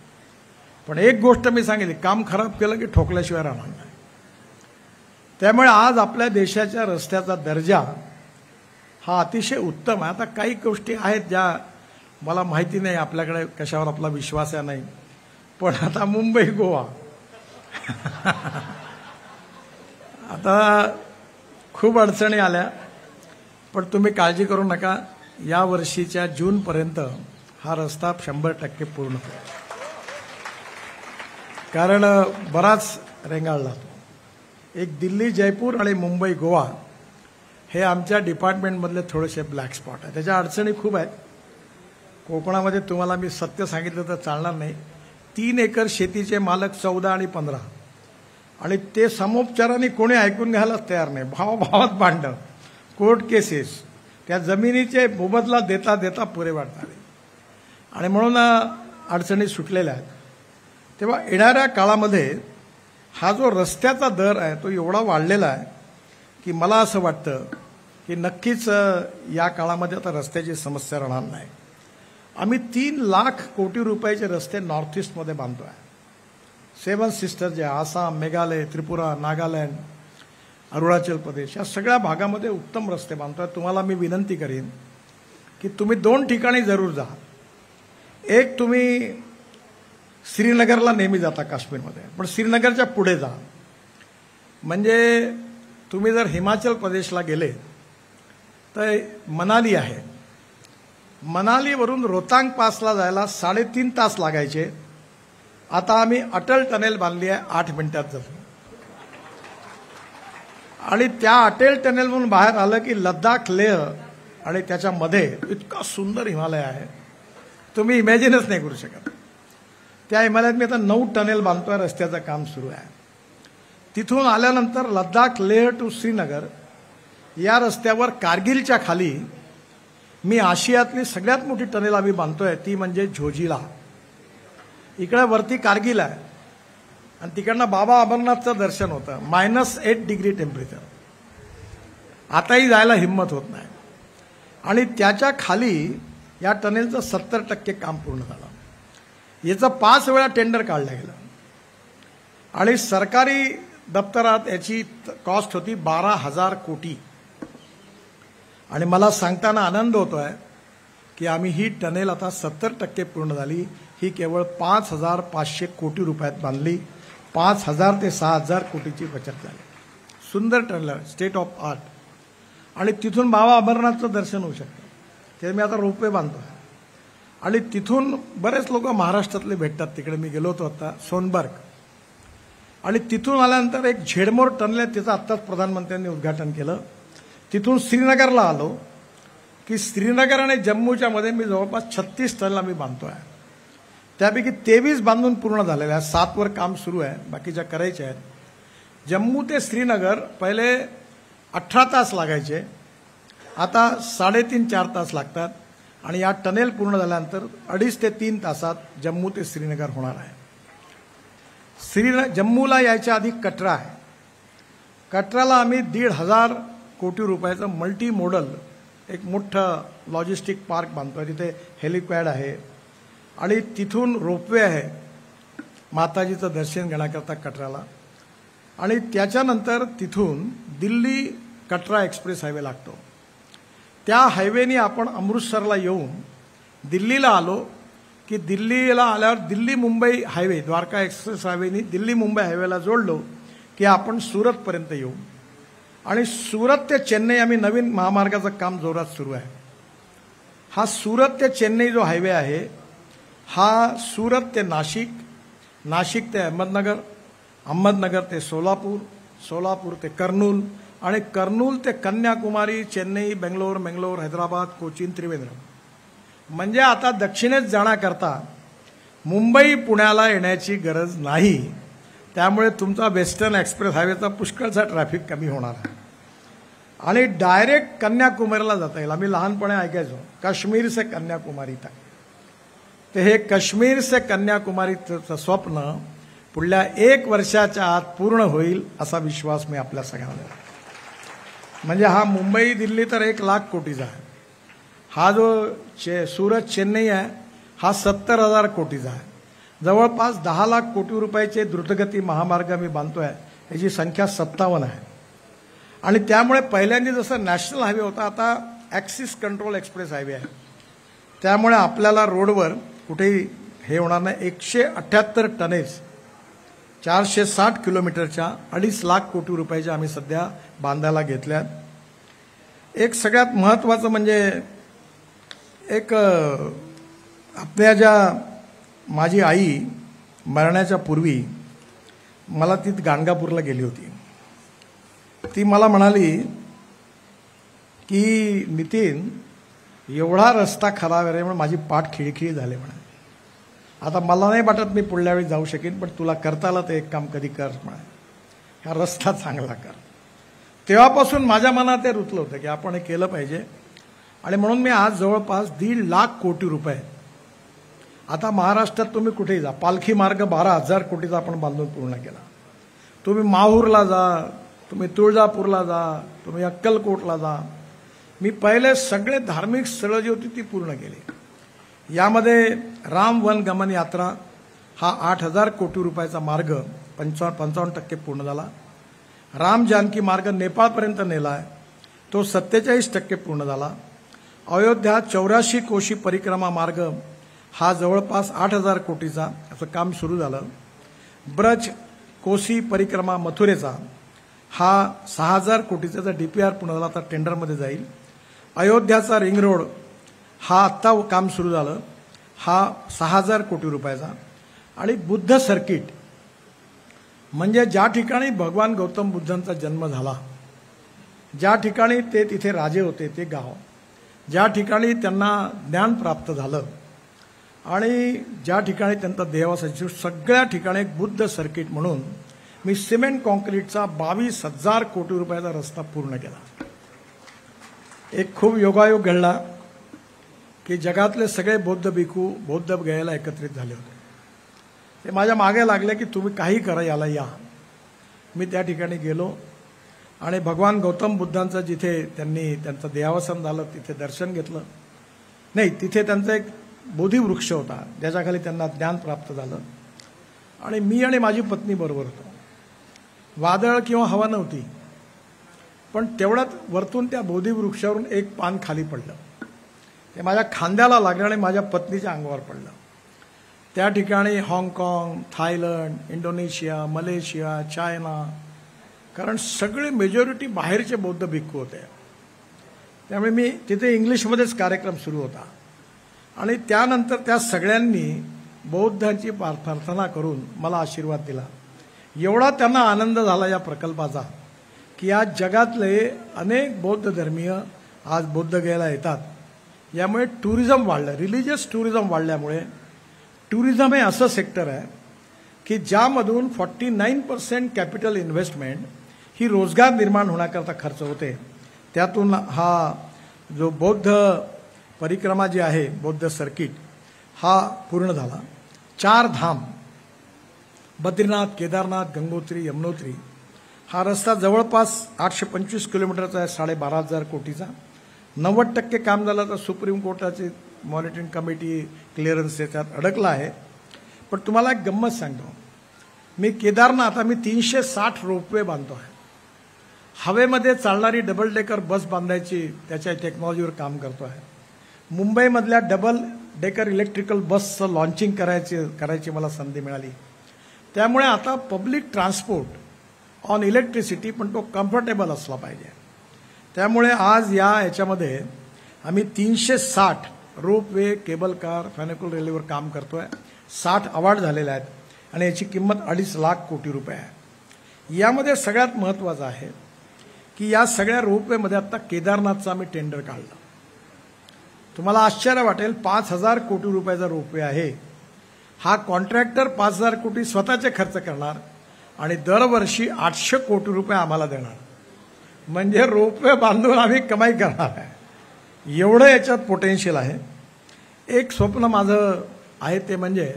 पण एक गोष्ट मी सांगितली, काम खराब केलं की ठोकल्याशिवाय राहणार नाही. त्यामुळे आज आपल्या देशाच्या रस्त्याचा दर्जा हा अतिशय उत्तम आहे. आता काही गोष्टी आहेत ज्या मला माहिती नाही आपल्याकडे कशावर आपला विश्वास आहे नाही, पण आता मुंबई गोवा आता खूप अडचणी आल्या, पण तुम्ही काळजी करू नका. या वर्षीच्या जूनपर्यंत हा रस्ता 100% पूर्ण होईल. कारण बराच रेंगाळला तो. एक दिल्ली जयपूर आणि मुंबई गोवा हे आमच्या डिपार्टमेंटमधले थोडेसे ब्लॅक स्पॉट आहे. त्याच्या अडचणी खूप आहेत. कोकणामध्ये तुम्हाला मी सत्य सांगितलं तर चालणार नाही. 3 एकर शेतीचे मालक 14 आणि 15 आणि ते समोपचाराने कोणी ऐकून घ्यायलाच तयार नाही. भावाभावात भांडण, कोर्ट केसेस, त्या जमिनीचे मोबदला देता देता पुरे वाढतात आणि म्हणून अडचणी सुटलेल्या आहेत. तेव्हा येणाऱ्या काळामध्ये हा जो रस्त्याचा दर आहे तो एवढा वाढलेला आहे की मला असं वाटतं की नक्कीच या काळामध्ये आता रस्त्याची समस्या राहणार नाही. आम्ही 3 लाख कोटी रुपयाचे रस्ते नॉर्थ ईस्टमध्ये बांधतो आहे. 7 सिस्टर जे आसाम, मेघालय, त्रिपुरा, नागालँड अरुणाचल प्रदेश या सगळ्या भागामध्ये उत्तम रस्ते बांधतोय. तुम्हाला मी विनंती करीन की तुम्ही 2 ठिकाणी जरूर जा. एक, तुम्ही श्रीनगरला नेहमी जाता काश्मीरमध्ये, पण श्रीनगरच्या पुढे जा. म्हणजे तुम्ही जर हिमाचल प्रदेशला गेले तर मनाली आहे. मनालीवरून रोहतांग पासला जायला 3.5 तास लागायचे. आता आम्ही अटल टनेल बांधली आहे 8 मिनिटात जातो. आणि त्या अटल टनेलमधून बाहेर आलं की लद्दाख, लेह आणि त्याच्यामध्ये इतका सुंदर हिमालय आहे, तुम्ही इमॅजिनच नाही करू शकत. त्या हिमालयात मी आता 9 टनेल बांधतोय. रस्त्याचं काम सुरू आहे. तिथून आल्यानंतर लद्दाख, लेह टू श्रीनगर या रस्त्यावर कारगिलच्या खाली मी आशियातली सगळ्यात मोठी टनेल आम्ही बांधतोय, ती म्हणजे झोजिला. इकडे वरती कारगिल आहे आणि तिकडनं बाबा अमरनाथचं दर्शन होतं. -8 डिग्री टेम्परेचर. आताही जायला हिंमत होत नाही. आणि त्याच्या खाली या टनेलचं 70% काम पूर्ण झालं. याचं 5 वेळा टेंडर काढलं गेलं आणि सरकारी दप्तरात याची कॉस्ट होती 12,000 कोटी. आणि मला सांगताना आनंद होतोय की आम्ही ही टनेल आता 70% पूर्ण झाली. ही केवळ 5,500 कोटी रुपयात बांधली. 5,000 ते 6,000 कोटीची बचत झाली. सुंदर टनेल, स्टेट ऑफ आर्ट. आणि तिथून बाबा अमरनाथचं दर्शन होऊ शकतं. ते मी आता रोपवे बांधतो. आणि तिथून बरेच लोक महाराष्ट्रातले भेटतात. तिकडे मी गेलो होतो आता, सोनबर्ग. आणि तिथून आल्यानंतर एक झेडमोर टनेल आहे, तिचं आत्ताच प्रधानमंत्र्यांनी उद्घाटन केलं. तिथून श्रीनगरला आलो की श्रीनगर आणि जम्मूच्या मध्ये मी जवळपास 36 टनेल आम्ही बांधतोय. त्यापैकी 23 बांधून पूर्ण झालेल्या आहेत. 7 वर काम सुरू आहे, बाकीच्या करायच्या आहेत. जम्मू ते श्रीनगर पहिले 18 तास लागायचे, आता 3.5-4 तास लागतात. आणि या टनेल पूर्ण झाल्यानंतर 2.5 ते 3 तासात जम्मू ते श्रीनगर होणार आहे. जम्मूला यायच्या आधी कटरा आहे. कटराला आम्ही 1,500 कोटी रुपयाचं मल्टी मॉडल एक मोठं लॉजिस्टिक पार्क बांधतोय. तिथे हेलिपॅड आहे आणि तिथून रोपवे आहे माताजीचं दर्शन घेण्याकरता कटराला. आणि त्याच्यानंतर तिथून दिल्ली कटरा एक्सप्रेस हायवे लागतो. त्या हायवेने आपण अमृतसरला येऊन दिल्लीला आलो की दिल्लीला आल्यावर दिल्ली मुंबई हायवे, द्वारका एक्सप्रेस हायवेने दिल्ली मुंबई हायवेला जोडलो की आपण सुरतपर्यंत येऊ. आणि सुरत ते चेन्नई आम्ही नवीन महामार्गाचं काम जोरात सुरू आहे. हा सुरत ते चेन्नई जो हायवे आहे, हा सुरत ते नाशिक, नाशिक ते अहमदनगर, अहमदनगर ते सोलापूर, सोलापूर ते कर्नूल आणि कर्नूल ते कन्याकुमारी, चेन्नई, बेंगलोर, हैदराबाद, कोचीन, त्रिवेंद्रम. म्हणजे आता दक्षिणेत जाण्याकरता मुंबई पुण्याला येण्याची गरज नाही. त्यामुळे तुमचा वेस्टर्न एक्सप्रेस हायवेचा पुष्कळचा ट्रॅफिक कमी होणार आहे. आणि डायरेक्ट कन्याकुमारीला जाता येईल. आम्ही लहानपणे ऐकायचो काश्मीर से कन्याकुमारी तक. ते हे काश्मीर से कन्याकुमारीचं स्वप्न पुढल्या 1 वर्षाच्या आत पूर्ण होईल असा विश्वास मी आपल्या सगळ्यांना देतो. म्हणजे हा मुंबई दिल्ली तर 1,00,000 कोटीचा आहे. हा जो सुरत चेन्नई आहे हा 70,000 कोटीचा आहे. जवळपास 10,00,000 कोटी रुपयाचे द्रुतगती महामार्ग मी बांधतोय. याची संख्या 57 आहे. आणि त्यामुळे पहिल्यांदा जसं नॅशनल हायवे होता, आता ॲक्सिस कंट्रोल एक्सप्रेस हायवे आहे. त्यामुळे आपल्याला रोडवर कुठेही हे होणार नाही. 178 टनेज 460 किलोमीटरच्या 2.5 कोटी रुपयाच्या आम्ही सध्या बांधायला घेतल्यात. एक सगळ्यात महत्त्वाचं म्हणजे एक आपल्या ज्या माझी आई मरण्याच्या पूर्वी मला ती गाणगापूरला गेली होती. ती मला म्हणाली की नितीन एवढा रस्ता खराब आहे म्हणून माझी पाठ खिळखिळी झाली म्हणे. आता मला नाही वाटत मी पुढल्या वेळी जाऊ शकेन, पण तुला करता आलं तर एक काम कधी कर म्हणे, हा रस्ता चांगला कर. तेव्हापासून माझ्या मनात ते रुतलं होतं की आपण हे केलं पाहिजे. आणि म्हणून मी आज जवळपास 1,50,000 कोटी रुपये आता महाराष्ट्रात तुम्ही कुठेही जा, पालखी मार्ग 12,000 कोटीचा आपण बांधून पूर्ण केला. तुम्ही माहूरला जा, तुम्ही तुळजापूरला जा, तुम्ही अक्कलकोटला जा. मी पहिले सगळे धार्मिक स्थळं जी होती ती पूर्ण केली. यामध्ये राम वन गमन यात्रा हा 8,000 कोटी रुपयाचा मार्ग 55% पूर्ण झाला. राम जानकी मार्ग नेपाळपर्यंत नेला आहे, तो 47% पूर्ण झाला. अयोध्या 84 कोशी परिक्रमा मार्ग हा जवळपास 8,000 कोटीचा असं काम सुरू झालं. ब्रज कोसी परिक्रमा मथुरेचा हा 6,000 कोटीचा DPR पूर्ण झाला, आता टेंडरमध्ये जाईल. अयोध्याचा रिंग रोड हा आत्ता काम सुरू झालं, हा 6,000 कोटी रुपयाचा. आणि बुद्ध सर्किट म्हणजे ज्या ठिकाणी भगवान गौतम बुद्धांचा जन्म झाला, ज्या ठिकाणी ते तिथे राजे होते ते गाव, ज्या ठिकाणी त्यांना ज्ञान प्राप्त झालं आणि ज्या ठिकाणी त्यांचा देवासाठी सगळ्या ठिकाणी एक बुद्ध सर्किट म्हणून मी सिमेंट कॉन्क्रीटचा 22,000 कोटी रुपयाचा रस्ता पूर्ण केला. एक खूप योगायोग घडला की जगातले सगळे बौद्ध भिक्खू बौद्ध गयाला एकत्रित झाले होते. ते माझ्या मागे लागले की तुम्ही काही करा, याला या. मी त्या ठिकाणी गेलो आणि भगवान गौतम बुद्धांचं जिथे त्यांनी त्यांचं देहावसन झालं तिथे दर्शन घेतलं. नाही, तिथे त्यांचा एक बोधिवृक्ष होता ज्याच्याखाली त्यांना ज्ञान प्राप्त झालं. आणि मी आणि माझी पत्नी बरोबर होतो. वादळ किंवा हवा नव्हती, पण तेवढ्यात वरतून त्या बोधिवृक्षावरून एक पान खाली पडलं. ते माझ्या खांद्याला लागलं आणि माझ्या पत्नीच्या अंगावर पडलं. त्या ठिकाणी हाँगकाँग, थायलंड, इंडोनेशिया, मलेशिया, चायना, कारण सगळे मेजॉरिटी बाहेरचे बौद्ध भिक्खू होते. त्यामुळे मी तिथे इंग्लिशमध्येच कार्यक्रम सुरू होता आणि त्यानंतर त्या सगळ्यांनी बौद्धांची प्रार्थना करून मला आशीर्वाद दिला. एवढा त्यांना आनंद झाला या प्रकल्पाचा की आज जगातले अनेक बौद्ध धर्मीय आज बोधगयेला येतात. यामुळे टुरिझम वाढलं, रिलिजियस टुरिझम वाढल्यामुळे. टुरिझम हे असं सेक्टर आहे की ज्यामधून 49% कॅपिटल इन्व्हेस्टमेंट ही रोजगार निर्माण होण्याकरता खर्च होते. त्यातून हा जो बौद्ध परिक्रमा जी आहे, बौद्ध सर्किट, हा पूर्ण झाला. 4 धाम बद्रीनाथ, केदारनाथ, गंगोत्री, यमुनोत्री, हा रस्ता जवळपास 825 किलोमीटरचा आहे, 12,500 कोटीचा. 90% काम झालं तर सुप्रीम कोर्टाची मॉनिटरिंग कमिटी क्लिअरन्स त्याच्यात अडकला आहे. पण तुम्हाला एक गंमत सांगतो, मी केदारनाथ आम्ही 360 रोपवे बांधतो आहे. हवेमध्ये चालणारी डबल डेकर बस बांधायची त्याच्या टेक्नॉलॉजीवर काम करतो आहे. मुंबईमधल्या डबल डेकर इलेक्ट्रिकल बसचं लॉन्चिंग करायची मला संधी मिळाली. त्यामुळे आता पब्लिक ट्रान्सपोर्ट ऑन इलेक्ट्रिसिटी, पण तो कम्फर्टेबल असला पाहिजे. त्यामुळे आज याच्यामध्ये आम्ही 360 रोपवे, केबल कार, फॅनिकल रेल्वेवर काम करतोय. 60 अवॉर्ड झालेले आहेत आणि याची किंमत 2.5 लाख कोटी रुपये आहे. यामध्ये सगळ्यात महत्त्वाचं आहे की या सगळ्या रोपवेमध्ये आता केदारनाथचं आम्ही टेंडर काढलं. तुम्हाला आश्चर्य वाटेल, 5,000 कोटी रुपयाचा रोपवे आहे. हा कॉन्ट्रॅक्टर 5,000 कोटी स्वतःचे खर्च करणार आणि दरवर्षी 800 कोटी रुपये आम्हाला देणार. म्हणजे रोपवे बांधून आम्ही कमाई करणार आहे. एवढं याच्यात पोटेन्शियल आहे. एक स्वप्न माझं आहे ते म्हणजे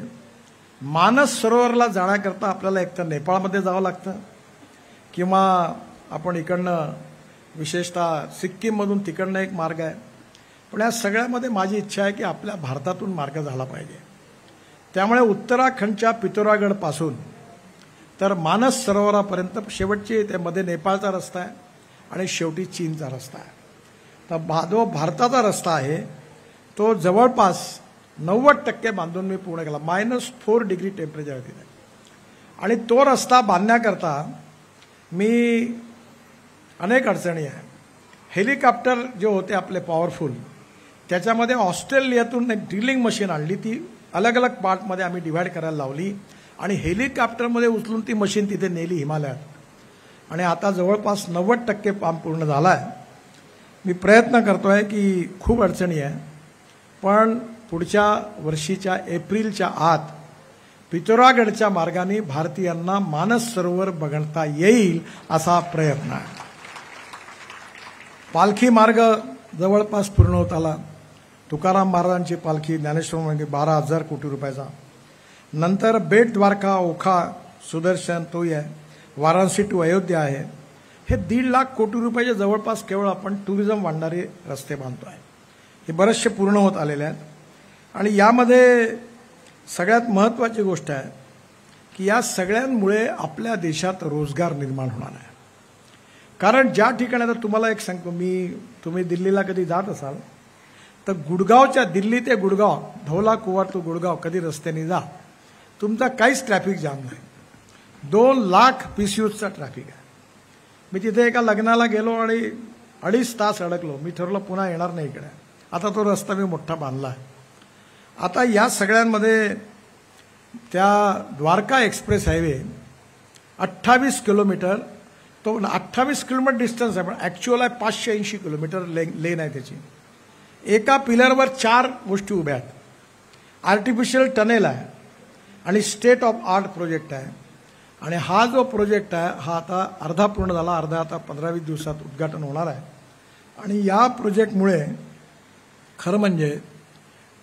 मानस सरोवरला जाण्याकरता आपल्याला एकतर नेपाळमध्ये जावं लागतं किंवा आपण इकडनं विशेषतः सिक्कीममधून तिकडनं एक मार्ग आहे. पण या सगळ्यामध्ये माझी इच्छा आहे की आपल्या भारतातून मार्ग झाला पाहिजे. त्यामुळे उत्तराखंडच्या पिथौरागडपासून तर मानस सरोवरापर्यंत शेवटची त्यामध्ये नेपाळचा रस्ता आहे आणि शेवटी चीनचा रस्ता आहे. तर जो भारताचा रस्ता आहे तो जवळपास 90% बांधून मी पूर्ण केला. -4 डिग्री टेम्परेचर तिथे. आणि तो रस्ता बांधण्याकरता मी अनेक अडचणी आहे. हेलिकॉप्टर जे होते आपले पॉवरफुल, त्याच्यामध्ये ऑस्ट्रेलियातून एक ड्रिलिंग मशीन आणली. ती अलग अलग पार्टमध्ये आम्ही डिव्हाइड करायला लावली आणि हेलिकॉप्टरमध्ये उचलून ती मशीन तिथे नेली हिमालयात. आणि आता जवळपास 90% काम पूर्ण झाला आहे. मी प्रयत्न करतोय की खूप अडचणी आहे, पण पुढच्या वर्षीच्या एप्रिलच्या आत पिथौरागडच्या मार्गाने भारतीयांना मानस सरोवर बघता येईल असा प्रयत्न आहे. पालखी मार्ग जवळपास पूर्ण होत आला. तुकाराम महाराजांची पालखी ज्ञानेश्वर म्हणजे 12,000 कोटी रुपयाचा. नंतर बेट द्वारका, ओखा, सुदर्शन तोही आहे. वाराणसी टू अयोध्या आहे. हे 1.5 लाख कोटी रुपयाचे जवळपास केवळ आपण टुरिझम वाढणारे रस्ते बांधतो आहे. हे बरेचसे पूर्ण होत आलेले आहेत. आणि यामध्ये सगळ्यात महत्त्वाची गोष्ट आहे की या सगळ्यांमुळे आपल्या देशात रोजगार निर्माण होणार आहे. कारण ज्या ठिकाणी आता तुम्हाला एक सांगतो मी, तुम्ही दिल्लीला कधी जात असाल तर गुडगावच्या, दिल्ली ते गुडगाव, धौला कुवार टू गुडगाव कधी रस्त्याने जा, तुमचा काहीच ट्रॅफिक जाम नाही. 2 लाख PCUचा ट्रॅफिक आहे. मी तिथे एका लग्नाला गेलो आणि 2.5 तास अडकलो. मी ठरवलं पुन्हा येणार नाही इकडे. आता तो रस्ता मी मोठा बांधला आहे. आता या सगळ्यांमध्ये त्या द्वारका एक्सप्रेस हायवे 28 किलोमीटर, तो 28 किलोमीटर डिस्टन्स आहे, पण ॲक्च्युअल आहे 580 किलोमीटर लेन आहे त्याची. एका पिलरवर 4 गोष्टी उभ्या आहेत. आर्टिफिशियल टनेल आहे आणि स्टेट ऑफ आर्ट प्रोजेक्ट आहे. आणि हा जो प्रोजेक्ट आहे हा आता अर्धा पूर्ण झाला, अर्धा आता 15-20 दिवसात उद्घाटन होणार आहे. आणि या प्रोजेक्टमुळे खरं म्हणजे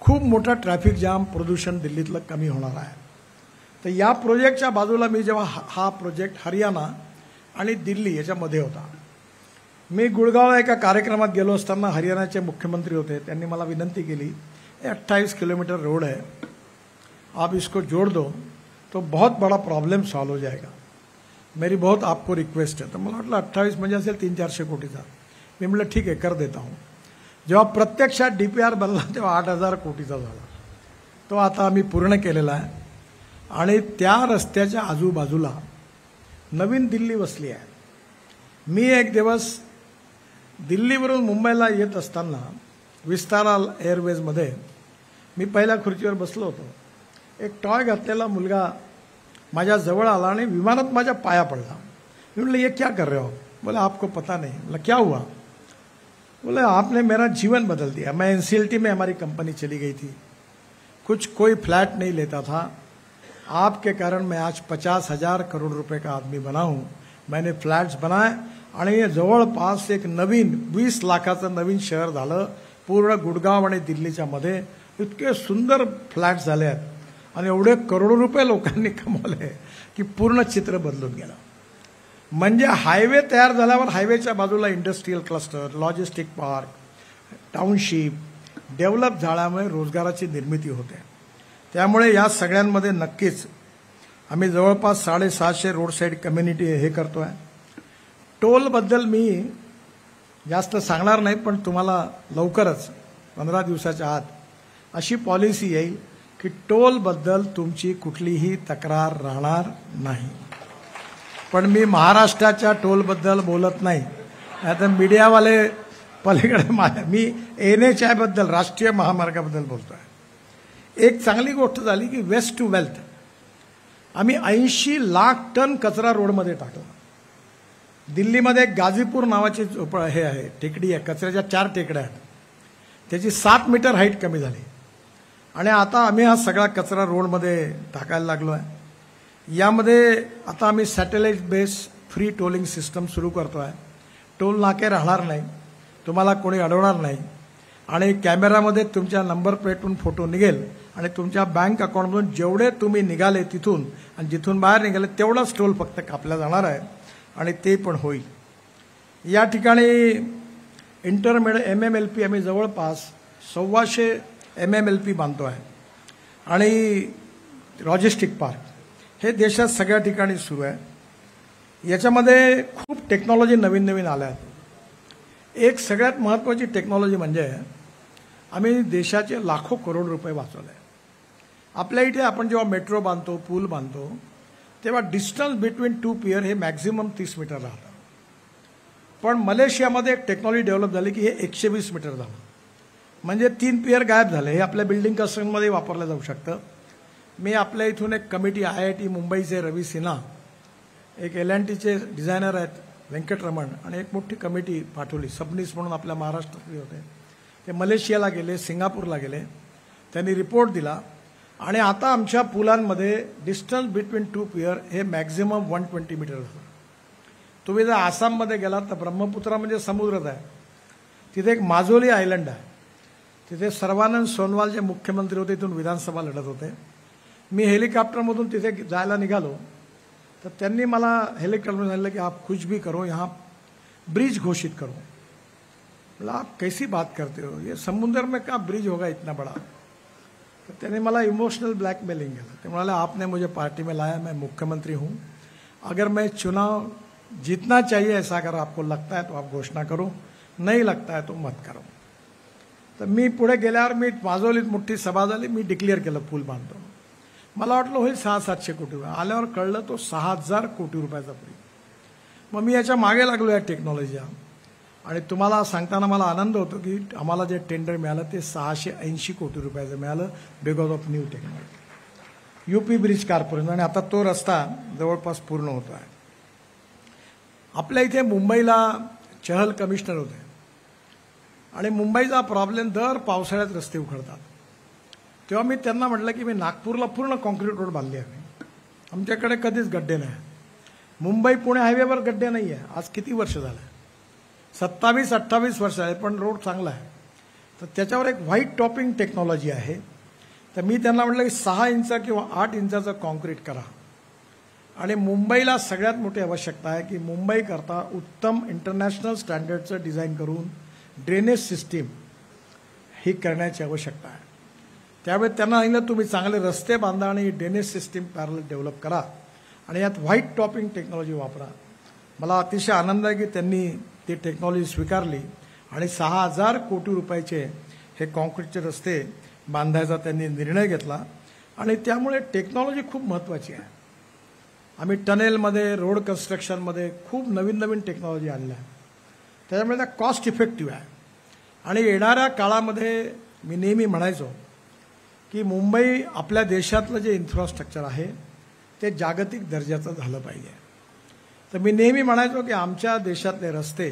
खूप मोठा ट्रॅफिक जाम, प्रदूषण दिल्लीतलं कमी होणार आहे. तर या प्रोजेक्टच्या बाजूला मी जेव्हा हा प्रोजेक्ट हरियाणा आणि दिल्ली याच्यामध्ये होता, मी गुडगावला एका कार्यक्रमात गेलो असताना हरियाणाचे मुख्यमंत्री होते. त्यांनी मला विनंती केली, 28 किलोमीटर रोड है, आप इसको जोड़ दो तो बहुत बड़ा प्रॉब्लम सॉल्व हो जाएगा, मेरी बहुत आपको रिक्वेस्ट है. तर मला वाटलं 28 म्हणजे असेल 300-400 कोटीचा. मी म्हटलं ठीक आहे, कर देता हूँ. जेव्हा प्रत्यक्षात DPR बनला तेव्हा 8,000 कोटीचा झाला. तो आता आम्ही पूर्ण केलेला आहे. आणि त्या रस्त्याच्या आजूबाजूला नवीन दिल्ली वसली आहे. मी एक दिवस दिल्लीवरून मुंबईला येत असताना विस्तारा एअरवेजमध्ये मी पहिल्या खुर्चीवर बसलो होतो. एक टॉय घातलेला मुलगा माझ्या जवळ आला आणि विमानात माझ्या पाया पडला. मी म्हटलं ये क्या कर रहे हो? बोला आपको पता नहीं. बोला क्या हुआ? बोले आपने मेरा जीवन बदल दिया. मैं NCLT में हमारी कंपनी चली गई थी, कोई फ्लैट नहीं लेता था, आपके कारण मैं आज 50,000 करोड़ रुपए का आदमी बना हूं. मैंने फ्लॅट्स बनाए आणि जवळपास एक नवीन 20 लाखाचं नवीन शहर झालं पूर्ण गुडगाव आणि दिल्लीच्या मध्ये. इतके सुंदर फ्लॅट्स झाले आहेत आणि एवढे करोडो रुपये लोकांनी कमवले की पूर्ण चित्र बदलून गेलं. म्हणजे हायवे तयार झाल्यावर हायवेच्या बाजूला industrial cluster, logistic park, township develop झाल्यामुळे रोजगाराची निर्मिती होते. त्यामुळे या सगळ्यांमध्ये नक्कीच आम्ही जवळपास 750 रोड साईड कम्युनिटी हे करतोय. टोलबद्दल मी जास्त सांगणार नाही, पण तुम्हाला लवकरच 15 दिवसाच्या आत अशी पॉलिसी येईल की टोलबद्दल तुमची कुठलीही तक्रार राहणार नाही. पण मी महाराष्ट्राच्या टोलबद्दल बोलत नाही, आता मीडियावाले पलीकडे मी NHI बद्दल, राष्ट्रीय महामार्गाबद्दल बोलतोय. एक चांगली गोष्ट झाली की वेस्ट टू वेल्थ आम्ही 80 लाख टन कचरा रोडमध्ये टाकला. दिल्लीमध्ये एक गाझीपूर नावाची हे आहे, टेकडी आहे, कचऱ्याच्या 4 टेकड्या आहेत, त्याची 7 मीटर हाईट कमी झाली. आणि आता आम्ही हा सगळा कचरा रोडमध्ये टाकायला लागलो आहे. यामध्ये आता आम्ही satellite base free tolling system सुरू करतो आहे. टोल नाके राहणार नाही, तुम्हाला कोणी अडवणार नाही आणि कॅमेरामध्ये तुमच्या नंबर प्लेटवरून फोटो निघेल आणि तुमच्या बँक अकाउंटमधून जेवढे तुम्ही निघाले तिथून आणि जिथून बाहेर निघाले तेवढाच टोल फक्त कापला जाणार आहे आणि ते पण होईल. या ठिकाणी इंटरमिडिएट MMLP आम्ही जवळपास 125 MMLP बांधतो आहे. आणि लॉजिस्टिक पार्क हे देशात सगळ्या ठिकाणी सुरू आहे. याच्यामध्ये खूप टेक्नॉलॉजी नवीन नवीन आल्या आहेत. एक सगळ्यात महत्त्वाची टेक्नॉलॉजी म्हणजे आम्ही देशाचे लाखो करोड रुपये वाचवले. आपल्या इथे आपण जेव्हा मेट्रो बांधतो, पूल बांधतो, तेव्हा डिस्टन्स बिटवीन 2 पियर हे मॅक्झिमम 30 मीटर राहतं. पण मलेशियामध्ये एक टेक्नॉलॉजी डेव्हलप झाली की हे 120 मीटर झालं. म्हणजे 3 पियर गायब झाले. हे आपल्या बिल्डिंग कन्स्ट्रक्शनमध्ये वापरलं जाऊ शकतं. मी आपल्या इथून एक कमिटी IIT मुंबईचे रवी सिन्हा, एक L&Tचे डिझायनर आहेत व्यंकटरमण, आणि एक मोठी कमिटी पाठवली. सबनीस म्हणून आपल्या महाराष्ट्रातले होते, ते मलेशियाला गेले, सिंगापूरला गेले, त्यांनी रिपोर्ट दिला. आणि आता आमच्या पुलांमध्ये डिस्टन्स बिटवीन 2 पियर हे मॅक्झिमम 120 मीटर झालं. तुम्ही जर आसाममध्ये गेलात तर ब्रह्मपुत्रा म्हणजे समुद्रच आहे, तिथे एक माजोली आयलंड आहे. तिथे सर्वानंद सोनोवाल जे मुख्यमंत्री होते तिथून विधानसभा लढत होते. मी हेलिकॉप्टरमधून तिथे जायला निघालो तर त्यांनी मला हेलिकॉप्टर सांगितलं की आप कुछ भी करो, यहाँ ब्रिज घोषित करो. बोला आप कैसी बात करते हो, ये समुद्र में क्या ब्रिज होगा इतना बड़ा. तो त्याने मला इमोशनल ब्लैकमेलिंग किया. ते म्हणाले आपने मुझे पार्टी में लाया, मैं मुख्यमंत्री हूँ, अगर मैं चुनाव जितना चाहिए ऐसा अगर आपको लगता है तो आप घोषणा करो, नहीं लगता है तो मत करो. तर मी पुढे गेल्यावर मी माजवलीत मोठी सभा झाली, मी डिक्लेअर केलं पूल बांधतो. मला वाटलं होईल 600-700 कोटी रुपये, आल्यावर कळलं तो 6000 कोटी रुपयाचा पूल. मग मी याच्या मागे लागलो या टेक्नॉलॉजीच्या. आणि तुम्हाला सांगताना मला आनंद होतो की आम्हाला जे टेंडर मिळालं ते 680 कोटी रुपयाचं मिळालं because of new technology. UP bridge corporation, आणि आता तो रस्ता जवळपास पूर्ण होतो आहे. आपल्या इथे मुंबईला चहल कमिशनर होते आणि मुंबईचा प्रॉब्लेम दर पावसाळ्यात रस्ते उखडतात. तेव्हा मी त्यांना म्हटलं की मी नागपूरला पूर्ण कॉन्क्रीट रोड बांधली आहे, आमच्याकडे कधीच गड्डे नाही. मुंबई पुणे हायवेवर गड्डे नाही आहे. आज किती वर्ष झालं, 27-28 वर्ष आहे, पण रोड चांगला आहे. तर त्याच्यावर एक व्हाईट टॉपिंग टेक्नॉलॉजी आहे. तर मी त्यांना म्हटलं की 6 इंच किंवा 8 इंचाचं कॉन्क्रीट करा. आणि मुंबईला सगळ्यात मोठी आवश्यकता आहे की मुंबईकरता उत्तम इंटरनॅशनल स्टँडर्डचं डिझाईन करून ड्रेनेज सिस्टीम ही करण्याची आवश्यकता आहे. त्यावेळी त्यांना सांगितलं तुम्ही चांगले रस्ते बांधा आणि ड्रेनेज सिस्टीम पॅरल डेव्हलप करा आणि यात व्हाईट टॉपिंग टेक्नॉलॉजी वापरा. मला अतिशय आनंद आहे की त्यांनी ती टेक्नॉलॉजी स्वीकारली आणि 6000 कोटी रुपयाचे हे कॉन्क्रीटचे रस्ते बांधायचा त्यांनी निर्णय घेतला. आणि त्यामुळे टेक्नॉलॉजी खूप महत्त्वाची आहे. आम्ही टनेलमध्ये, रोड कन्स्ट्रक्शनमध्ये खूप नवीन नवीन टेक्नॉलॉजी आणल्या आहे. त्याच्यामुळे त्या कॉस्ट इफेक्टिव्ह आहे. आणि येणाऱ्या काळामध्ये मी नेहमी म्हणायचो की मुंबई आपल्या देशातलं जे इन्फ्रास्ट्रक्चर आहे ते जागतिक दर्जाचं झालं पाहिजे. तर मी नेहमी म्हणायचो की आमच्या देशातले रस्ते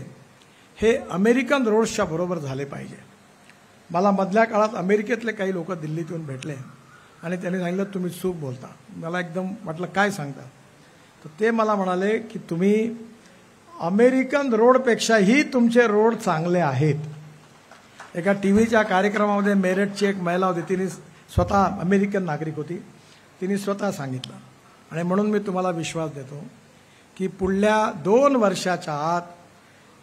हे अमेरिकन रोड्सच्या बरोबर झाले पाहिजे. मला मधल्या काळात अमेरिकेतले काही लोक दिल्लीत येऊन भेटले आणि त्यांनी सांगितलं तुम्ही चूक बोलता. मला एकदम म्हटलं काय सांगता. तर ते मला म्हणाले की तुम्ही अमेरिकन रोडपेक्षाही तुमचे रोड चांगले आहेत. एका टीव्हीच्या कार्यक्रमामध्ये मेरठची एक महिला होती, तिने स्वतः अमेरिकन नागरिक होती, तिने स्वतः सांगितलं. आणि म्हणून मी तुम्हाला विश्वास देतो की पुढल्या 2 वर्षाच्या आत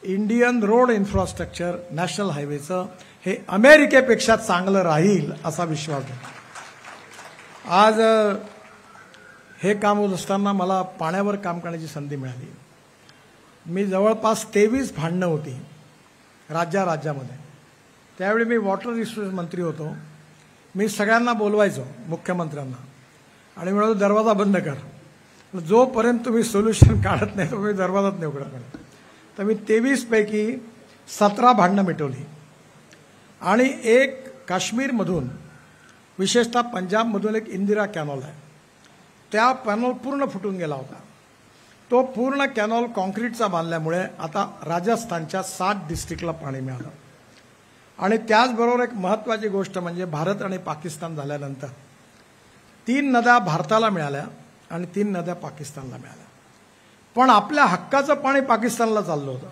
इंडियन रोड इन्फ्रास्ट्रक्चर नॅशनल हायवेचं हे अमेरिकेपेक्षा चांगलं राहील असा विश्वास देतो. आज हे काम होत असताना मला पाण्यावर काम करण्याची संधी मिळाली. मी जवळपास 23 भांडणं होती राज्यामध्ये. त्यावेळी मी वॉटर रिसोर्स मंत्री होतो. मी सगळ्यांना बोलवायचो, मुख्यमंत्र्यांना, आणि म्हणालो दरवाजा बंद कर, जोपर्यंत तुम्ही सोल्युशन काढत नाही तो मी दरवाजाच नाही उघडत. तर मी 23 पैकी 17 भांडणं मिटवली. आणि एक काश्मीरमधून, विशेषतः पंजाबमधून एक इंदिरा कॅनॉल आहे, त्या कॅनॉल पूर्ण फुटून गेला होता. तो पूर्ण कॅनॉल कॉन्क्रीटचा बांधल्यामुळे आता राजस्थानच्या 7 डिस्ट्रिक्टला पाणी मिळालं. आणि त्याचबरोबर एक महत्त्वाची गोष्ट म्हणजे भारत आणि पाकिस्तान झाल्यानंतर 3 नद्या भारताला मिळाल्या आणि 3 नद्या पाकिस्तानला मिळाल्या. पण आपल्या हक्काचं पाणी पाकिस्तानला चाललं होतं.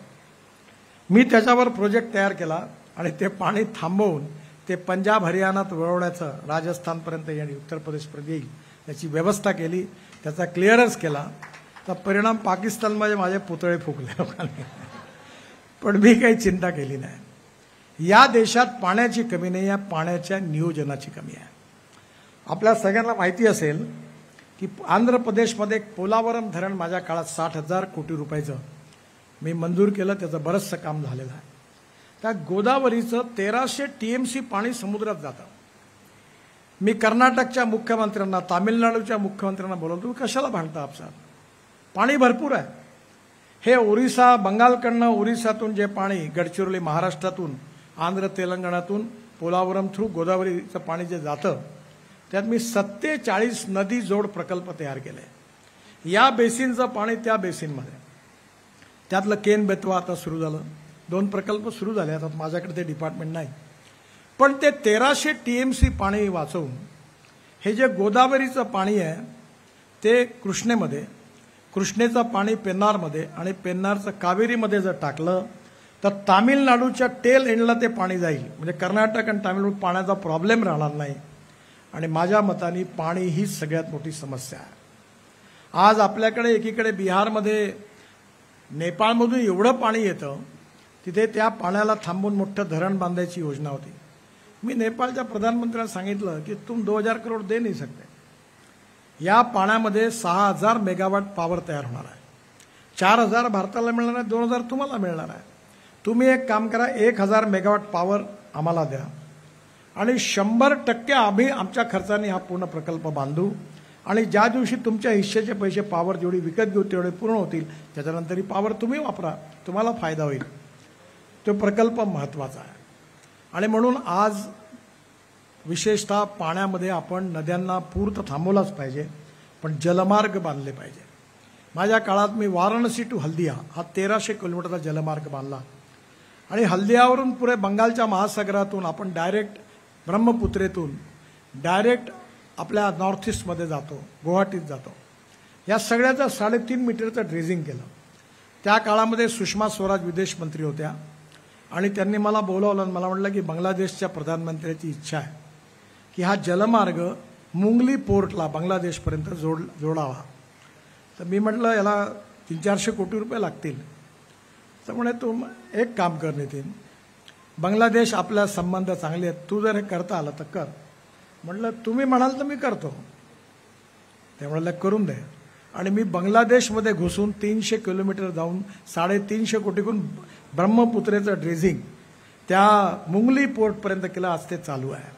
मी त्याच्यावर प्रोजेक्ट तयार केला आणि ते पाणी थांबवून ते पंजाब हरियाणात वळवण्याचं, राजस्थानपर्यंत आणि उत्तर प्रदेशपर्यंत येईल याची व्यवस्था केली, त्याचा क्लिअरन्स केला. तर परिणाम पाकिस्तानमध्ये माझे पुतळे फुकले लोकांनी. पण मी काही चिंता केली नाही. या देशात पाण्याची कमी नाही, या पाण्याच्या नियोजनाची कमी आहे. आपल्या सगळ्यांना माहिती असेल की आंध्र प्रदेशमध्ये एक पोलावरम धरण माझ्या काळात 60,000 कोटी रुपयाचं मी मंजूर केलं. त्याचं बरंचसं काम झालेलं आहे. त्या गोदावरीचं 1300 TMC पाणी समुद्रात जातं. मी कर्नाटकच्या मुख्यमंत्र्यांना, तामिळनाडूच्या मुख्यमंत्र्यांना बोलवतो, तुम्ही कशाला भांडता आपसात, पाणी भरपूर आहे. हे ओरिसा, बंगालकडनं ओरिसातून जे पाणी, गडचिरोली महाराष्ट्रातून, आंध्र तेलंगणातून पोलावरम थ्रू गोदावरीचं पाणी जे जातं, त्यात मी 47 नदी जोड प्रकल्प तयार केले. या बेसिनचं पाणी त्या बेसिनमध्ये, त्यातलं केन बेतवा आता सुरू झालं, 2 प्रकल्प सुरू झाले. आता माझ्याकडे ते डिपार्टमेंट नाही, पण ते 1300 TMC पाणी वाचवून हे जे गोदावरीचं पाणी आहे ते कृष्णेमध्ये, कृष्णेचं पाणी पेन्नारमध्ये आणि पेन्नारचं कावेरीमध्ये जर टाकलं तर तामिळनाडूच्या टेल एंडला ते पाणी जाईल. म्हणजे कर्नाटक आणि तामिळनाडू पाण्याचा प्रॉब्लेम राहणार नाही. आणि माझ्या मताने पाणी ही सगळ्यात मोठी समस्या आहे. आज आपल्याकडे एकीकडे बिहारमध्ये, नेपाळमधून एवढं पाणी येतं, तिथे त्या पाण्याला थांबून मोठं धरण बांधायची योजना होती. मी नेपाळच्या प्रधानमंत्र्यांना सांगितलं की तुम 2000 करोड दे नाही सकते. या पाण्यामध्ये 6000 मेगावॅट पॉवर तयार होणार आहे. 4,000 भारताला मिळणार आहे, 2,000 तुम्हाला मिळणार आहे. तुम्ही एक काम करा, 1,000 मेगावॉट पॉवर आम्हाला द्या आणि 100% आम्ही आमच्या खर्चाने हा पूर्ण प्रकल्प बांधू आणि ज्या दिवशी तुमच्या हिश्श्याचे पैसे पॉवर जेवढी विकत घेऊ तेवढे पूर्ण होतील, त्याच्यानंतर ही पॉवर तुम्ही वापरा, तुम्हाला फायदा होईल. तो प्रकल्प महत्त्वाचा आहे. आणि म्हणून आज विशेषतः पाण्यामध्ये आपण नद्यांना पूर तर थांबवलाच पाहिजे, पण जलमार्ग बांधले पाहिजे. माझ्या काळात मी वाराणसी टू हल्दिया हा 1300 किलोमीटरचा जलमार्ग बांधला आणि हल्दियावरून पुढे बंगालच्या महासागरातून आपण डायरेक्ट ब्रह्मपुत्रेतून डायरेक्ट आपल्या नॉर्थ ईस्टमध्ये जातो, गुवाहाटीत जातो. या सगळ्याचं 3.5 मीटरचं ड्रेजिंग केलं. त्या काळामध्ये सुषमा स्वराज विदेश मंत्री होत्या आणि त्यांनी मला बोलावलं आणि मला म्हटलं की बांगलादेशच्या प्रधानमंत्र्याची इच्छा आहे की हा जलमार्ग मुंगली पोर्टला बांगलादेशपर्यंत जोडावा. तर मी म्हटलं याला 300-400 कोटी रुपये लागतील. तर म्हणे तू एक काम कर नितीन, बांगलादेश आपल्या संबंध चांगले आहेत, तू जर हे करता आलं तर कर. म्हटलं तुम्ही म्हणाल तर मी करतो. ते म्हणाले करून दे. आणि मी बांगलादेशमध्ये घुसून 300 किलोमीटर जाऊन 350 कोटीकून ब्रह्मपुत्रेचं ड्रेजिंग त्या मुंगली पोर्टपर्यंत केलं. आज ते चालू आहे.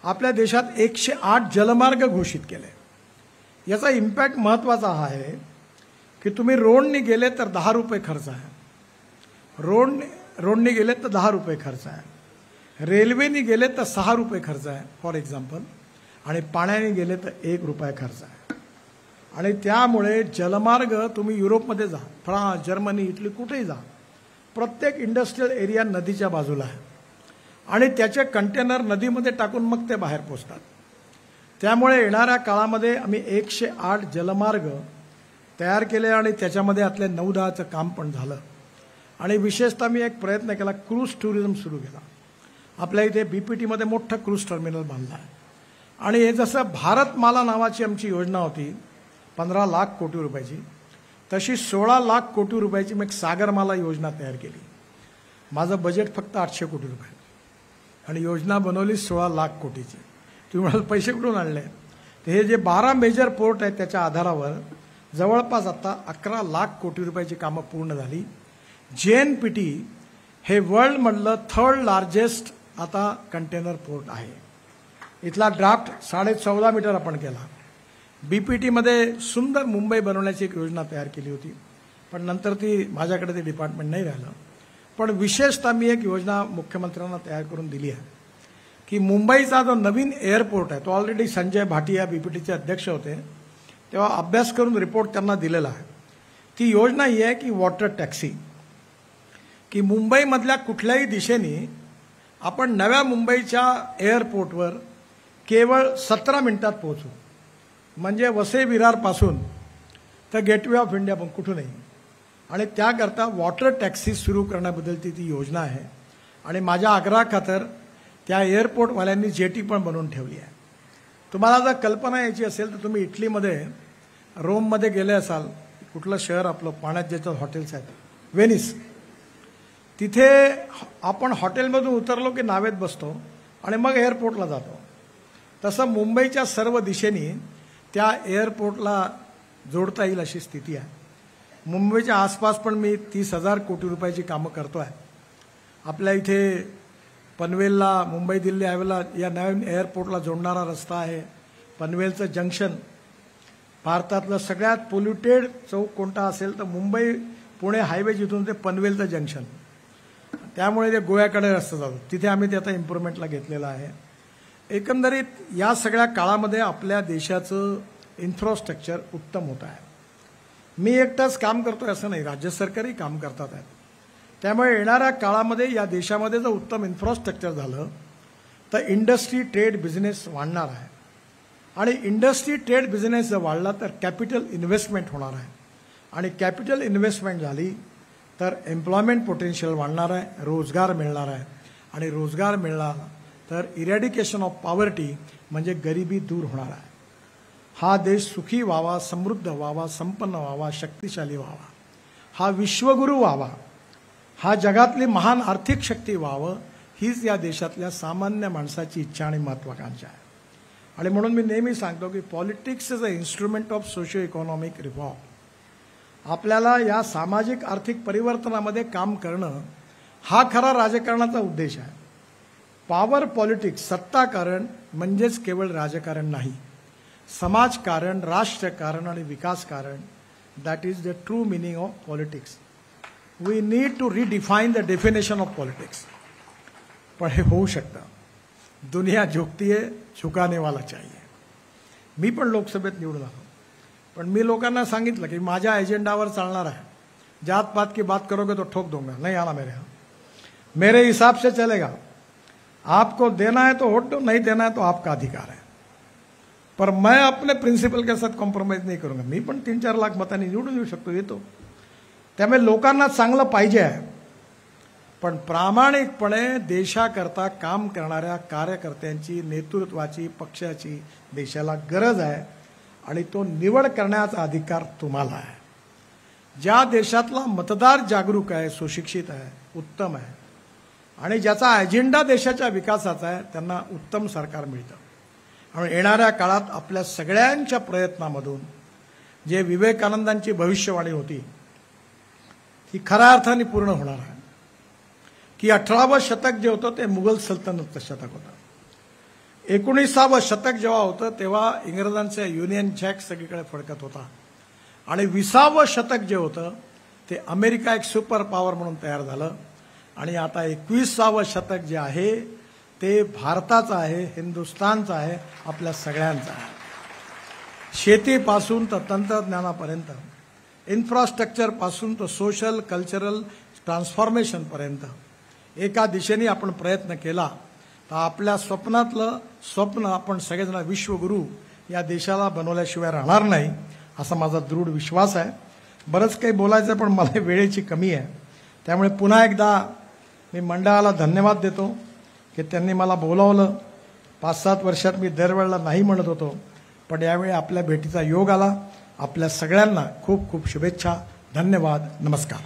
आपल्या देशात 108 जलमार्ग घोषित केले. याचा इम्पॅक्ट महत्त्वाचा हा आहे की तुम्ही रोडने गेले तर 10 रुपये खर्च आहे, रोडने गेले तर 10 रुपये खर्च आहे, रेल्वेने गेले तर 6 रुपये खर्च आहे फॉर एक्झाम्पल, आणि पाण्याने गेले तर 1 रुपया खर्च आहे. आणि त्यामुळे जलमार्ग तुम्ही युरोपमध्ये जा, फ्रान्स, जर्मनी, इटली कुठेही जा, प्रत्येक इंडस्ट्रियल एरिया नदीच्या बाजूला आहे आणि त्याचे कंटेनर नदीमध्ये टाकून मग ते बाहेर पोचतात. त्यामुळे येणाऱ्या काळामध्ये आम्ही 108 जलमार्ग तयार केले आणि त्याच्यामध्ये आतले 9-10चं काम पण झालं. आणि विशेषतः मी एक प्रयत्न केला, क्रूज टुरिझम सुरू केला. आपल्या इथे BPTमध्ये मोठं क्रूज टर्मिनल बांधलं आहे. आणि हे जसं भारतमाला नावाची आमची योजना होती 15 लाख कोटी रुपयाची, तशी 16 लाख कोटी रुपयाची मी एक सागरमाला योजना तयार केली. माझं बजेट फक्त 800 कोटी रुपये आणि योजना बनवली 16 लाख कोटीची. तुम्ही म्हणाल पैसे कुठून आणले? तर हे जे 12 मेजर पोर्ट आहेत त्याच्या आधारावर जवळपास आता 11 लाख कोटी रुपयाची कामं पूर्ण झाली. JNPT हे वर्ल्डमधलं 3rd लार्जेस्ट आता कंटेनर पोर्ट आहे. इथला ड्राफ्ट 14.5 मीटर आपण केला. BPTमध्ये सुंदर मुंबई बनवण्याची एक योजना तयार केली होती, पण नंतर ती माझ्याकडे ते डिपार्टमेंट नाही राहिलं. पण विशेषतः मी एक योजना मुख्यमंत्र्यांना तयार करून दिली आहे की मुंबईचा जो नवीन एअरपोर्ट आहे, तो ऑलरेडी संजय भाटिया BPTचे अध्यक्ष होते तेव्हा अभ्यास करून रिपोर्ट त्यांना दिलेला आहे. ती योजना ही आहे की वॉटर टॅक्सी, की मुंबईमधल्या कुठल्याही दिशेने आपण नव्या मुंबईच्या एअरपोर्टवर केवळ 17 मिनिटात पोहोचू. म्हणजे वसई विरारपासून तर गेटवे ऑफ इंडिया पण कुठूनही. आणि त्याकरता वॉटर टॅक्सी सुरू करण्याबद्दलची ती योजना आहे. आणि माझ्या आग्रहाखातर त्या एअरपोर्टवाल्यांनी जेटी पण बनवून ठेवली आहे. तुम्हाला जर कल्पना यायची असेल तर तुम्ही इटलीमध्ये रोममध्ये गेले असाल, कुठलं शहर आपलं पाण्यात ज्याच्यात हॉटेल्स आहेत, वेनिस, तिथे आपण हॉटेलमधून उतरलो की नावेत बसतो आणि मग एअरपोर्टला जातो. तसं मुंबईच्या सर्व दिशेने त्या एअरपोर्टला जोडता येईल अशी स्थिती आहे. मुंबईच्या आसपास पण मी 30,000 कोटी रुपयाची कामं करतो आहे. आपल्या इथे पनवेलला मुंबई दिल्ली हायवेला या नवीन एअरपोर्टला जोडणारा रस्ता आहे. पनवेलचं जंक्शन भारतातलं सगळ्यात पोल्युटेड चौक कोणता असेल तर मुंबई पुणे हायवे जिथून ते पनवेलचं जंक्शन, त्यामुळे ते गोव्याकडे रस्ता जातो, तिथे आम्ही ते आता इम्प्रुव्हमेंटला घेतलेलं आहे. एकंदरीत या सगळ्या काळामध्ये आपल्या देशाचं इन्फ्रास्ट्रक्चर उत्तम होत आहे. मी एकटाच काम करतोय असं नाही, राज्य सरकारही काम करतात आहेत. त्यामुळे येणाऱ्या काळामध्ये या देशामध्ये जर उत्तम इन्फ्रास्ट्रक्चर झालं तर इंडस्ट्री, ट्रेड, बिझनेस वाढणार आहे. आणि इंडस्ट्री, ट्रेड, बिझनेस जर वाढला तर कॅपिटल इन्व्हेस्टमेंट होणार आहे. आणि कॅपिटल इन्व्हेस्टमेंट झाली तर एम्प्लॉयमेंट पोटेन्शियल वाढणार आहे, रोजगार मिळणार आहे. आणि रोजगार मिळाला तर इरॅडिकेशन ऑफ पॉवर्टी म्हणजे गरिबी दूर होणार आहे. हा देश सुखी व्हावा, समृद्ध व्हावा, संपन्न व्हावा, शक्तिशाली व्हावा, हा विश्वगुरू व्हावा, हा जगातली महान आर्थिक शक्ती व्हावं, हीच या देशातल्या सामान्य माणसाची इच्छा आणि महत्वाकांक्षा आहे. आणि म्हणून मी नेहमी सांगतो की politics is a instrument of socio economic reform. आपल्याला या सामाजिक आर्थिक परिवर्तनामध्ये काम करणं हा खरा राजकारणाचा उद्देश आहे. पॉवर पॉलिटिक्स, सत्ताकारण म्हणजेच केवळ राजकारण नाही. समाजकारण, राष्ट्रकारण आणि विकासकारण, that is the true meaning of politics. We need to redefine the definition of politics. पण हे होऊ शकतं. दुनिया झुकती है, झुकाने वाला चाहिए. मी पण लोकसभेत निवडून आलो, पण मी लोकांना सांगितलं की माझ्या एजेंडावर चालणार आहे. जात पात की बात करोगे तो ठोक दूंगा, नहीं आना मेरे यहाँ. मेरे हिसाब से चलेगा. आपको देना है तो वोट दो, नहीं देना है तो आपका अधिकार है. पर मैं अपने प्रिन्सिपल के साथ कॉम्प्रोमाइज नहीं करूंगा. मी पण 3-4 लाख मतांनी निवडून येऊ शकतो, येतो. त्यामुळे लोकांना चांगलं पाहिजे आहे, पण प्रामाणिकपणे देशाकरता काम करणाऱ्या कार्यकर्त्यांची, नेतृत्वाची, पक्षाची देशाला गरज आहे आणि तो निवड करण्याचा अधिकार तुम्हाला आहे. ज्या देशातला मतदार जागरूक आहे, सुशिक्षित आहे, उत्तम आहे आणि ज्याचा एजेंडा देशाच्या विकासाचा आहे, त्यांना उत्तम सरकार मिळतं. आणि येणाऱ्या काळात आपल्या सगळ्यांच्या प्रयत्नामधून जे विवेकानंदांची भविष्यवाणी होती ही खऱ्या अर्थाने पूर्ण होणार आहे की 18वं शतक जे होतं ते मुघल सल्तनतचं शतक होतं. 19वं शतक जेव्हा होतं तेव्हा इंग्रजांचा युनियन जॅक सगळीकडे फडकत होता आणि 20वं शतक जे होतं ते अमेरिका एक सुपर पॉवर म्हणून तयार झालं आणि आता 21वं शतक जे आहे ते भारताचं आहे, हिंदुस्थानचं आहे, आपल्या सगळ्यांचं आहे. शेतीपासून तर तंत्रज्ञानापर्यंत, इन्फ्रास्ट्रक्चरपासून तर सोशल कल्चरल ट्रान्सफॉर्मेशनपर्यंत एका दिशेने आपण प्रयत्न केला तर आपल्या स्वप्नातलं स्वप्न आपण सगळेजण विश्वगुरू या देशाला बनवल्याशिवाय राहणार नाही, असा माझा दृढ विश्वास आहे. बरंच काही बोलायचं पण मला वेळेची कमी आहे. त्यामुळे पुन्हा एकदा मी मंडळाला धन्यवाद देतो की त्यांनी मला बोलावलं. 5-7 वर्षात मी दरवेळेला नाही म्हणत होतो, पण यावेळी आपल्या भेटीचा योग आला. आपल्या सगळ्यांना खूप खूप शुभेच्छा. धन्यवाद. नमस्कार.